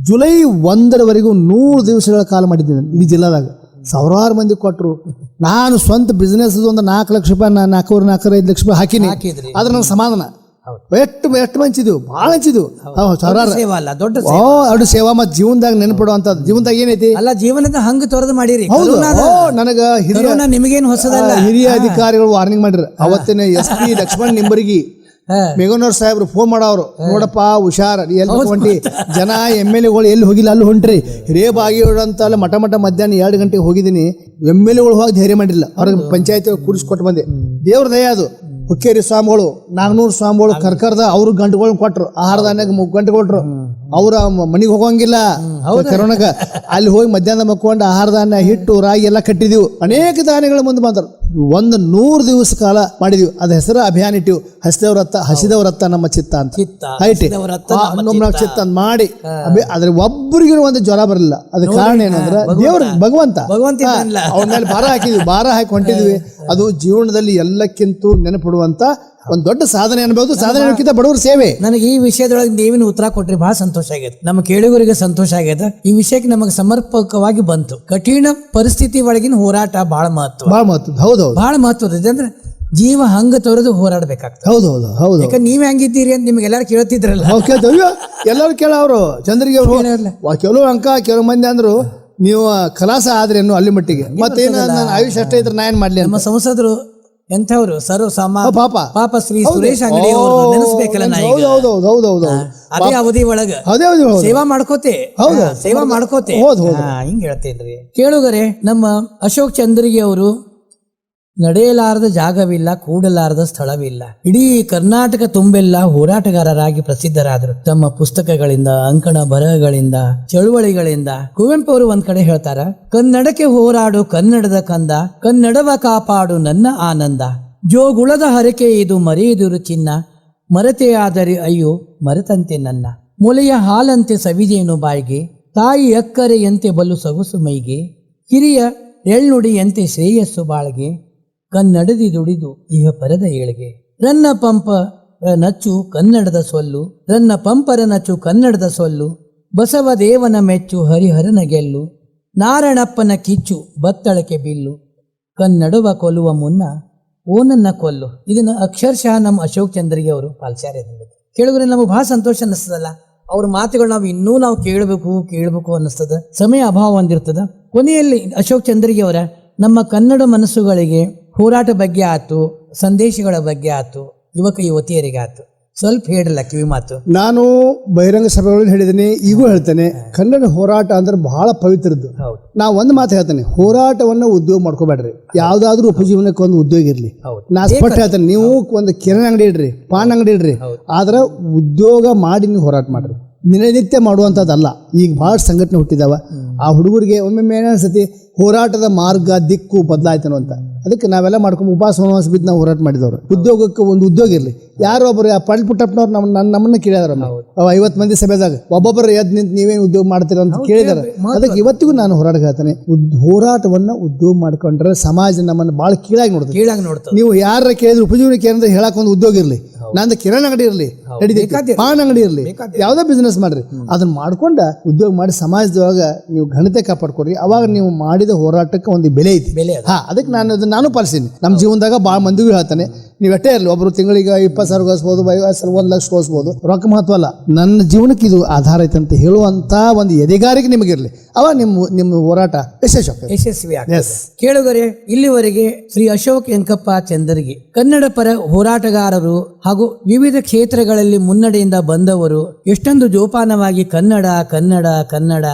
ಜುಲೈ 1ರವರೆಗೂ 100 ದಿವಸಗಳ ಕಾಲ ಮಾಡಿದ್ದೀನಿ ಈ ಜಿಲ್ಲಾದಾಗ. ಸಾವಿರಾರು ಮಂದಿ ಕೊಟ್ಟರು. ನಾನು ಸ್ವಂತ ಬಿಸ್ನೆಸ್ ಒಂದು 4 ಲಕ್ಷ ರೂಪಾಯಿ, 4-5 ಲಕ್ಷ ರೂಪಾಯಿ ಹಾಕಿನಿ. ಆದ್ರೆ ನನ್ನ ಸಮಾಧಾನ ಎಷ್ಟು ಹಂಚಿದ್ವು, ಭಾಳ ಹಂಚಿದ್ವು. ಸಾವಿರಾರು ಸೇವಾ ಅಲ್ಲ, ದೊಡ್ಡ ಅಡು ಸೇವಾ ಮತ್ತು ಜೀವನದಾಗ ನೆನಪಿಡುವಂಥದ್ದು. ಜೀವನದಾಗ ಏನೈತಿ ಅಲ್ಲ, ಜೀವನದ ಹಂಗ ತೊರೆದು ಮಾಡಿರಿ. ಹೌದು. ನನಗ ನಿಮಗೇನು ಹೊಸದಲ್ಲ. ಹಿರಿಯ ಅಧಿಕಾರಿಗಳು ವಾರ್ನಿಂಗ್ ಮಾಡಿದ್ರು. ಅವತ್ತಿನ SP ಲಕ್ಷ್ಮಣ್ ನಿಂಬರ್ಗಿ ಮೇಘನವ್ರ ಸಾಹೇಬ್ರು ಫೋನ್ ಮಾಡೋರು, ನೋಡಪ್ಪ ಹುಷಾರ್, ಎಲ್ಲಿ ಹೊಂಟಿ ಜನ MLAಗಳು ಎಲ್ಲಿ ಹೋಗಿಲ್ಲ ಅಲ್ಲಿ ಹೊಂಟ್ರಿ. ಹಿರೇಬಾಗೇವಾಡಿ ಅಂತ ಮಠ ಮಧ್ಯಾಹ್ನ 2 ಗಂಟೆಗೆ ಹೋಗಿದ್ದೀನಿ. MLAಗಳು ಹೋಗಿ ಧೈರ್ಯ ಮಾಡಿಲ್ಲ. ಅವ್ರಿಗೆ ಪಂಚಾಯತಿ ಕೂಡಿಸ್ಕೊಟ್ಟು ಬಂದೆ. ದೇವ್ರ ದಯ ಅದು. ಹುಕ್ಕೇರಿ ಸ್ವಾಮಿಗಳು, ನಾಗನೂರು ಸ್ವಾಮಿಗಳು ಕರ್ಕರ್ದ ಅವ್ರು ಗಂಟುಗಳನ್ನ ಕೊಟ್ರು. ಆಹಾರ ಧಾನ್ಯಕ್ಕೆ 3 ಗಂಟೆ ಕೊಟ್ರು. ಅವ್ರ ಮನೆಗೆ ಹೋಗಂಗಿಲ್ಲ ಕರೋನಾಗ. ಅಲ್ಲಿ ಹೋಗಿ ಮಧ್ಯಾಹ್ನ ಮಕ್ಕೊಂಡು ಆಹಾರ ಧಾನ್ಯ, ಹಿಟ್ಟು, ರಾಗಿ ಎಲ್ಲ ಕಟ್ಟಿದೀವಿ. ಅನೇಕ ಧಾನ್ಯಗಳ ಮುಂದೆ ಬಂದರು. 100 ದಿವಸ ಕಾಲ ಮಾಡಿದೀವಿ. ಅದ ಹೆಸರು ಅಭಿಯಾನ ಇಟ್ಟಿವಿ. ಹಸಿದವರತ್ತ ನಮ್ಮ ಚಿತ್ತ ಅಂತ ಐಟಿ ಚಿತ್ತ ಅಂತ ಮಾಡಿ. ಆದ್ರೆ ಒಬ್ಬರಿಗೂ ಒಂದು ಜ್ವರ ಬರಲಿಲ್ಲ. ಅದ್ರ ಕಾರಣ ಏನಂದ್ರೆ ದೇವ್ರ ಭಗವಂತ ಅವನ ಮೇಲೆ ಭಾರ ಹಾಕಿ ಹೊಂಟಿದ್ವಿ. ಅದು ಜೀವನದಲ್ಲಿ ಎಲ್ಲಕ್ಕಿಂತ ನೆನಪಿಡುವಂತ ಒಂದು ದೊಡ್ಡ ಸಾಧನೆ ಅನ್ಬಹುದು. ಸಾಧನೆ ಬಡವರ ಸೇವೆ. ನನಗೆ ಈ ವಿಷಯದೊಳಗೆ ನೀವಿನ ಉತ್ತರ ಕೊಟ್ರಿ, ಬಹಳ ಸಂತೋಷ ಆಗೈತೆ. ನಮ್ಮ ಕೇಳುಗರಿಗೆ ಸಂತೋಷ ಆಗೈತೆ. ಈ ವಿಷಯಕ್ಕೆ ನಮಗೆ ಸಮರ್ಪಕವಾಗಿ ಬಂತು. ಕಠಿಣ ಪರಿಸ್ಥಿತಿ ಒಳಗಿನ ಹೋರಾಟ ಬಹಳ ಮಹತ್ವ. ಹೌದು, ಬಹಳ ಮಹತ್ವದ. ಅಂದ್ರೆ ಜೀವ ಹಂಗ ತೊರೆದು ಹೋರಾಡ್ಬೇಕಾಗ್ತದೆ. ಹೌದು. ಯಾಕಂದ್ರೆ ನೀವ್ ಹೆಂಗಿದ್ದೀರಿ ಅಂತ ನಿಮ್ಗೆ ಎಲ್ಲಾರು ಕೇಳ್ತಿದ್ರಲ್ಲ. ಎಲ್ಲರೂ ಕೇಳವ್ರು. ಚಂದ್ರಿಗೆ ಕೆಲವು ಅಂಕ ಕೆಲವು ಮಂದಿ ಅಂದ್ರು ನೀವು ಖಲಾಸ ಆದ್ರೇನು ಅಲ್ಲಿ ಮಟ್ಟಿಗೆ. ಮತ್ತೇನು ನನ್ನ ಆಯುಷ್ ಅಷ್ಟೇ ಇದ್ರೆ ನಾ ಏನ್ ಮಾಡ್ಲಿ. ನಮ್ಮ ಸಂಸದರು ಎಂಥವ್ರು ಪಾಪ ಶ್ರೀ ಸುರೇಶ್ ಅಂಗಡಿ ನೆನೆಸ್ಬೇಕಲ್ಲ. ಅದೇ ಅವಧಿ ಒಳಗ ಸೇವಾ ಮಾಡ್ಕೋತೆ ಹಿಂಗ್ ಹೇಳ್ತೇನ್ರಿ. ಕೇಳುಗರೆ, ನಮ್ಮ ಅಶೋಕ್ ಚಂದ್ರಗಿ ಅವರು ನಡೆಯಲಾರದ ಜಾಗವಿಲ್ಲ, ಕೂಡಲಾರದ ಸ್ಥಳವಿಲ್ಲ. ಇಡೀ ಕರ್ನಾಟಕ ತುಂಬೆಲ್ಲ ಹೋರಾಟಗಾರರಾಗಿ ಪ್ರಸಿದ್ಧರಾದರು. ತಮ್ಮ ಪುಸ್ತಕಗಳಿಂದ, ಅಂಕಣ ಬರಹಗಳಿಂದ, ಚಳುವಳಿಗಳಿಂದ. ಕುವೆಂಪು ಅವರು ಒಂದ್ ಕಡೆ ಹೇಳ್ತಾರ, ಕನ್ನಡಕ್ಕೆ ಹೋರಾಡು ಕನ್ನಡದ ಕಂದ, ಕನ್ನಡವ ಕಾಪಾಡು ನನ್ನ ಆನಂದ. ಜೋಗುಳದ ಹರಕೆ ಇದು ಮರೆಯುದುರು ಚಿನ್ನ, ಮರೆತೆಯಾದರೆ ಅಯ್ಯೋ ಮರೆತಂತೆ ನನ್ನ. ಮೊಲೆಯ ಹಾಲಂತೆ ಸವಿಜೇನು ಬಾಯಿಗೆ, ತಾಯಿ ಅಕ್ಕರೆಯಂತೆ ಬಲು ಸೊಗಸು ಮೈಗೆ, ಹಿರಿಯ ಎಳ್ನುಡಿಯಂತೆ ಶ್ರೇಯಸ್ಸು ಬಾಳ್ಗೆ, ಕನ್ನಡದಿ ದುಡಿದು ಇಹ ಪರದ ಏಳಿಗೆ. ರನ್ನ ಪಂಪ ನಚ್ಚು ಕನ್ನಡದ ಸೊಲ್ಲು, ರನ್ನ ಪಂಪರ ನಚ್ಚು ಕನ್ನಡದ ಸೊಲ್ಲು, ಬಸವದೇವನ ಮೆಚ್ಚು ಹರಿಹರನ ಗೆಲ್ಲು, ನಾರಣಪ್ಪನ ಕಿಚ್ಚು ಬತ್ತಳಕೆ ಬಿಲ್ಲು, ಕನ್ನಡವ ಕೊಲ್ಲುವ ಮುನ್ನ ಓನನ್ನ ಕೊಲ್ಲು. ಇದನ್ನ ಅಕ್ಷರಶಃ ನಮ್ಮ ಅಶೋಕ್ ಚಂದ್ರಗಿ ಅವರು ಪಾಲ್ಸ್ಯಾರೆ. ಕೇಳಿದ್ರೆ ನಮಗೆ ಬಹಳ ಸಂತೋಷ ಅನ್ನಿಸ್ತದಲ್ಲ. ಅವ್ರ ಮಾತುಗಳು ನಾವು ಕೇಳಬೇಕು ಅನ್ನಿಸ್ತದ. ಸಮಯ ಅಭಾವ ಹೊಂದಿರ್ತದ. ಕೊನೆಯಲ್ಲಿ ಅಶೋಕ್ ಚಂದ್ರಗಿ ಅವರ ನಮ್ಮ ಕನ್ನಡ ಮನಸ್ಸುಗಳಿಗೆ ಹೋರಾಟ ಬಗ್ಗೆ ಆತು, ಸಂದೇಶಗಳ ಬಗ್ಗೆ ಆತು, ಯುವಕ ಯುವತಿಯರಿಗೆ ಆತು, ಸ್ವಲ್ಪ ಹೇಳಲ್ಲ ಕಿವಿ ಮಾತು. ನಾನು ಬಹಿರಂಗ ಸಭೆಗಳಲ್ಲಿ ಹೇಳಿದ್ದೀನಿ, ಈಗೂ ಹೇಳ್ತೇನೆ. ಕನ್ನಡ ಹೋರಾಟ ಅಂದ್ರೆ ಬಹಳ ಪವಿತ್ರದ್ದು. ನಾ ಒಂದು ಮಾತು ಹೇಳ್ತೇನೆ, ಹೋರಾಟವನ್ನ ಉದ್ಯೋಗ ಮಾಡ್ಕೋಬೇಡ್ರಿ. ಯಾವ್ದಾದ್ರು ಉಪಜೀವನಕ್ಕೆ ಒಂದು ಉದ್ಯೋಗ ಇರ್ಲಿ. ನಾ ಸ್ಪಷ್ಟ ಹೇಳ್ತೇನೆ, ನೀವು ಒಂದು ಕಿರಾಣಿ ಅಂಗಡಿ ಇಡ್ರಿ, ಪಾನ್ ಅಂಗಡಿ ಇಡ್ರಿ, ಆದ್ರೆ ಉದ್ಯೋಗ ಮಾಡಿ ನೀವು ಹೋರಾಟ ಮಾಡ್ರಿ. ದಿನನಿತ್ಯ ಮಾಡುವಂಥದ್ದಲ್ಲ. ಈಗ ಭಾಳ ಸಂಘಟನೆ ಹುಟ್ಟಿದಾವ. ಆ ಹುಡುಗರಿಗೆ ಒಮ್ಮೊಮ್ಮೆ ಏನಿಸ್ತತಿ, ಹೋರಾಟದ ಮಾರ್ಗ ದಿಕ್ಕು ಬದಲಾಯ್ತನೋ ಅಂತ. ಅದಕ್ಕೆ ನಾವೆಲ್ಲ ಮಾಡ್ಕೊಂಡು ಉಪವಾಸ ಬಿದ್ದು ನಾವು ಹೋರಾಟ ಮಾಡಿದವರು. ಉದ್ಯೋಗಕ್ಕೆ ಒಂದು ಉದ್ಯೋಗ ಇರಲಿ. ಯಾರೋ ಒಬ್ಬರು ಪಂಡ್ ಪುಟ್ಟಪ್ಪನವ್ರು ನಮ್ಮನ್ನ ಕೇಳಿದಾರ. 50 ಮಂದಿ ಸಭೆದಾಗ ಒಬ್ಬೊಬ್ಬರು ಎದ್ದು ನಿಂತು ನೀವೇನು ಉದ್ಯೋಗ ಮಾಡ್ತೀರ ಅಂತ ಕೇಳಿದಾರೆ. ಅದಕ್ಕೆ ಇವತ್ತಿಗೂ ನಾನು ಹೋರಾಟ ಹೇಳ್ತೇನೆ, ಹೋರಾಟವನ್ನ ಉದ್ಯೋಗ ಮಾಡ್ಕೊಂಡ್ರೆ ಸಮಾಜ ನಮ್ಮನ್ನು ಭಾಳ ಕೀಳಾಗಿ ನೋಡ್ತದೆ. ನೀವು ಯಾರ ಕೇಳಿದ್ರೆ ಉಪಜೀವನ ಕೇಂದ್ರ ಹೇಳಕ್ ಒಂದು ಉದ್ಯೋಗ ಇರಲಿ, ನಂದು ಕಿರಾಣಿ ಅಂಗಡಿ ಇರಲಿ, ಪಾನ್ ಅಂಗಡಿ ಇರಲಿ, ಯಾವ್ದೋ ಬಿಸ್ನೆಸ್ ಮಾಡ್ರಿ, ಅದನ್ನ ಮಾಡ್ಕೊಂಡ ಉದ್ಯೋಗ ಮಾಡಿ ಸಮಾಜದೊಳಗ ನೀವು ಘನತೆ ಕಾಪಾಡ್ಕೊಡ್ರಿ. ಅವಾಗ ನೀವು ಮಾಡಿದ ಹೋರಾಟಕ್ಕೆ ಒಂದು ಬೆಲೆ ಐತಿ. ಅದಕ್ಕೆ ನಾನು ಪಾಲಿಸ್ತೀನಿ. ನಮ್ಮ ಜೀವನದಾಗ ಭಾಳ ಮಂದಿಗೂ ಹೇಳ್ತಾನೆ, ನೀವು ಎಷ್ಟೇ ಇರಲಿ, ಒಬ್ರು ತಿಂಗಳಿಗೆ 20,000 ಗಳಿಸ್ಬೋದು, 50,000, 1 ಲಕ್ಷ ಗಳಿಸ್ಬೋದು, ರೊಕ್ಕ ಮಹತ್ವ ಅಲ್ಲ. ನನ್ನ ಜೀವನಕ್ಕೆ ಇದು ಆಧಾರ ಐತೆ ಅಂತ ಹೇಳುವಂತ ಒಂದು ಎದೆಗಾರಿಕೆ ನಿಮಗಿರಲಿ. ಅವಾಗ ನಿಮ್ಮ ಹೋರಾಟ ಯಶಸ್ವಿ ಆಗ್ತದೆ. ಕೇಳುಗರೆ, ಇಲ್ಲಿವರೆಗೆ ಶ್ರೀ ಅಶೋಕ್ ಎಂಕಪ್ಪ ಚಂದ್ರಗಿ ಕನ್ನಡ ಪರ ಹೋರಾಟಗಾರರು ಹಾಗೂ ವಿವಿಧ ಕ್ಷೇತ್ರಗಳಲ್ಲಿ ಮುನ್ನಡೆಯಿಂದ ಬಂದವರು, ಎಷ್ಟೊಂದು ಜೋಪಾನವಾಗಿ ಕನ್ನಡ ಕನ್ನಡ ಕನ್ನಡ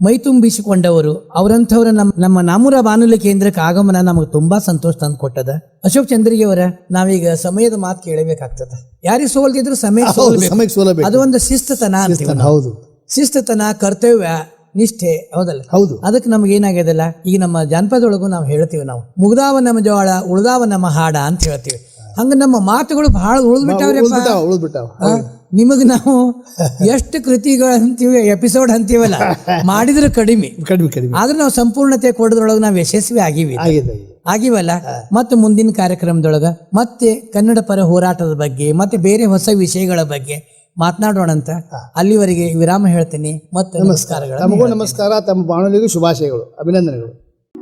ಮೈತುಂಬಿಸಿಕೊಂಡವರು. ಅವರಂಥವ್ರ ನಮ್ಮ ನಾಮೂರ ಬಾನುಲಿ ಕೇಂದ್ರಕ್ಕೆ ಆಗಮನ ನಮಗೆ ತುಂಬಾ ಸಂತೋಷ ತಂದು ಕೊಟ್ಟದ. ಅಶೋಕ್ ಚಂದ್ರಗಿ ಅವರ ನಾವೀಗ ಸಮಯದ ಮಾತು ಕೇಳಬೇಕಾಗ್ತದ. ಯಾರಿಗೆ ಸೋಲ್ದಿದ್ರು ಸಮಯ ಸೋಲ್ಬೇಕು. ಅದು ಒಂದು ಶಿಸ್ತತನ ಅಂತೀವಿ. ಹೌದು, ಶಿಸ್ತತನ, ಕರ್ತವ್ಯ, ನಿಷ್ಠೆ, ಹೌದಲ್ಲ? ಹೌದು. ಅದಕ್ಕೆ ನಮ್ಗೆ ಏನಾಗ್ಯದಲ್ಲ, ಈಗ ನಮ್ಮ ಜಾನಪದೊಳಗೂ ನಾವು ಹೇಳ್ತೀವಿ, ನಾವು ಮುಗ್ದಾವ ನಮ್ಮ ಜೋಳ ಉಳ್ದಾವ ನಮ್ಮ ಹಾಡ ಅಂತ ಹೇಳ್ತೀವಿ. ಹಂಗ ನಮ್ಮ ಮಾತುಗಳು ಬಹಳ ಉಳಿದ್ಬಿಟ್ಟಾವ. ನಿಮಗ್ ನಾವು ಎಷ್ಟು ಕೃತಿಗಳು ಅಂತೀವಿ, ಎಪಿಸೋಡ್ ಅಂತೀವಲ್ಲ, ಮಾಡಿದ್ರೆ ಕಡಿಮೆ. ಆದ್ರೆ ನಾವು ಸಂಪೂರ್ಣತೆ ಕೊಡೋದ್ರೊಳಗೆ ನಾವು ಯಶಸ್ವಿ ಆಗಿವಲ್ಲ. ಮತ್ತೆ ಮುಂದಿನ ಕಾರ್ಯಕ್ರಮದೊಳಗ ಮತ್ತೆ ಕನ್ನಡ ಪರ ಹೋರಾಟದ ಬಗ್ಗೆ ಮತ್ತೆ ಬೇರೆ ಹೊಸ ವಿಷಯಗಳ ಬಗ್ಗೆ ಮಾತನಾಡೋಣಂತ. ಅಲ್ಲಿವರೆಗೆ ವಿರಾಮ ಹೇಳ್ತೀನಿ. ಮತ್ತೆ ನಮಸ್ಕಾರಗಳು. ನಮಗೂ ನಮಸ್ಕಾರ. ತಮ್ಮ ಬಾನುಲಿಗೂ ಶುಭಾಶಯಗಳು, ಅಭಿನಂದನೆಗಳು.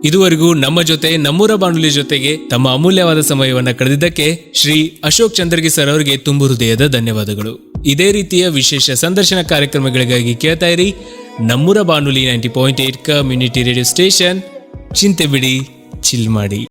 ಇದುವರೆಗೂ ನಮ್ಮ ಜೊತೆ ನಮ್ಮೂರ ಬಾನುಲಿ ಜೊತೆಗೆ ತಮ್ಮ ಅಮೂಲ್ಯವಾದ ಸಮಯವನ್ನ ಕಳೆದಿದ್ದಕ್ಕೆ ಶ್ರೀ ಅಶೋಕ್ ಚಂದ್ರಗಿ ಸರ್ ಅವರಿಗೆ ತುಂಬು ಹೃದಯದ ಧನ್ಯವಾದಗಳು. ಇದೇ ರೀತಿಯ ವಿಶೇಷ ಸಂದರ್ಶನ ಕಾರ್ಯಕ್ರಮಗಳಿಗಾಗಿ ಕೇಳ್ತಾ ಇರಿ ನಮ್ಮೂರ ಬಾನುಲಿ 90.8 ಕಮ್ಯುನಿಟಿ ರೇಡಿಯೋ ಸ್ಟೇಷನ್. ಚಿಂತೆ ಬಿಡಿ, ಚಿಲ್ ಮಾಡಿ.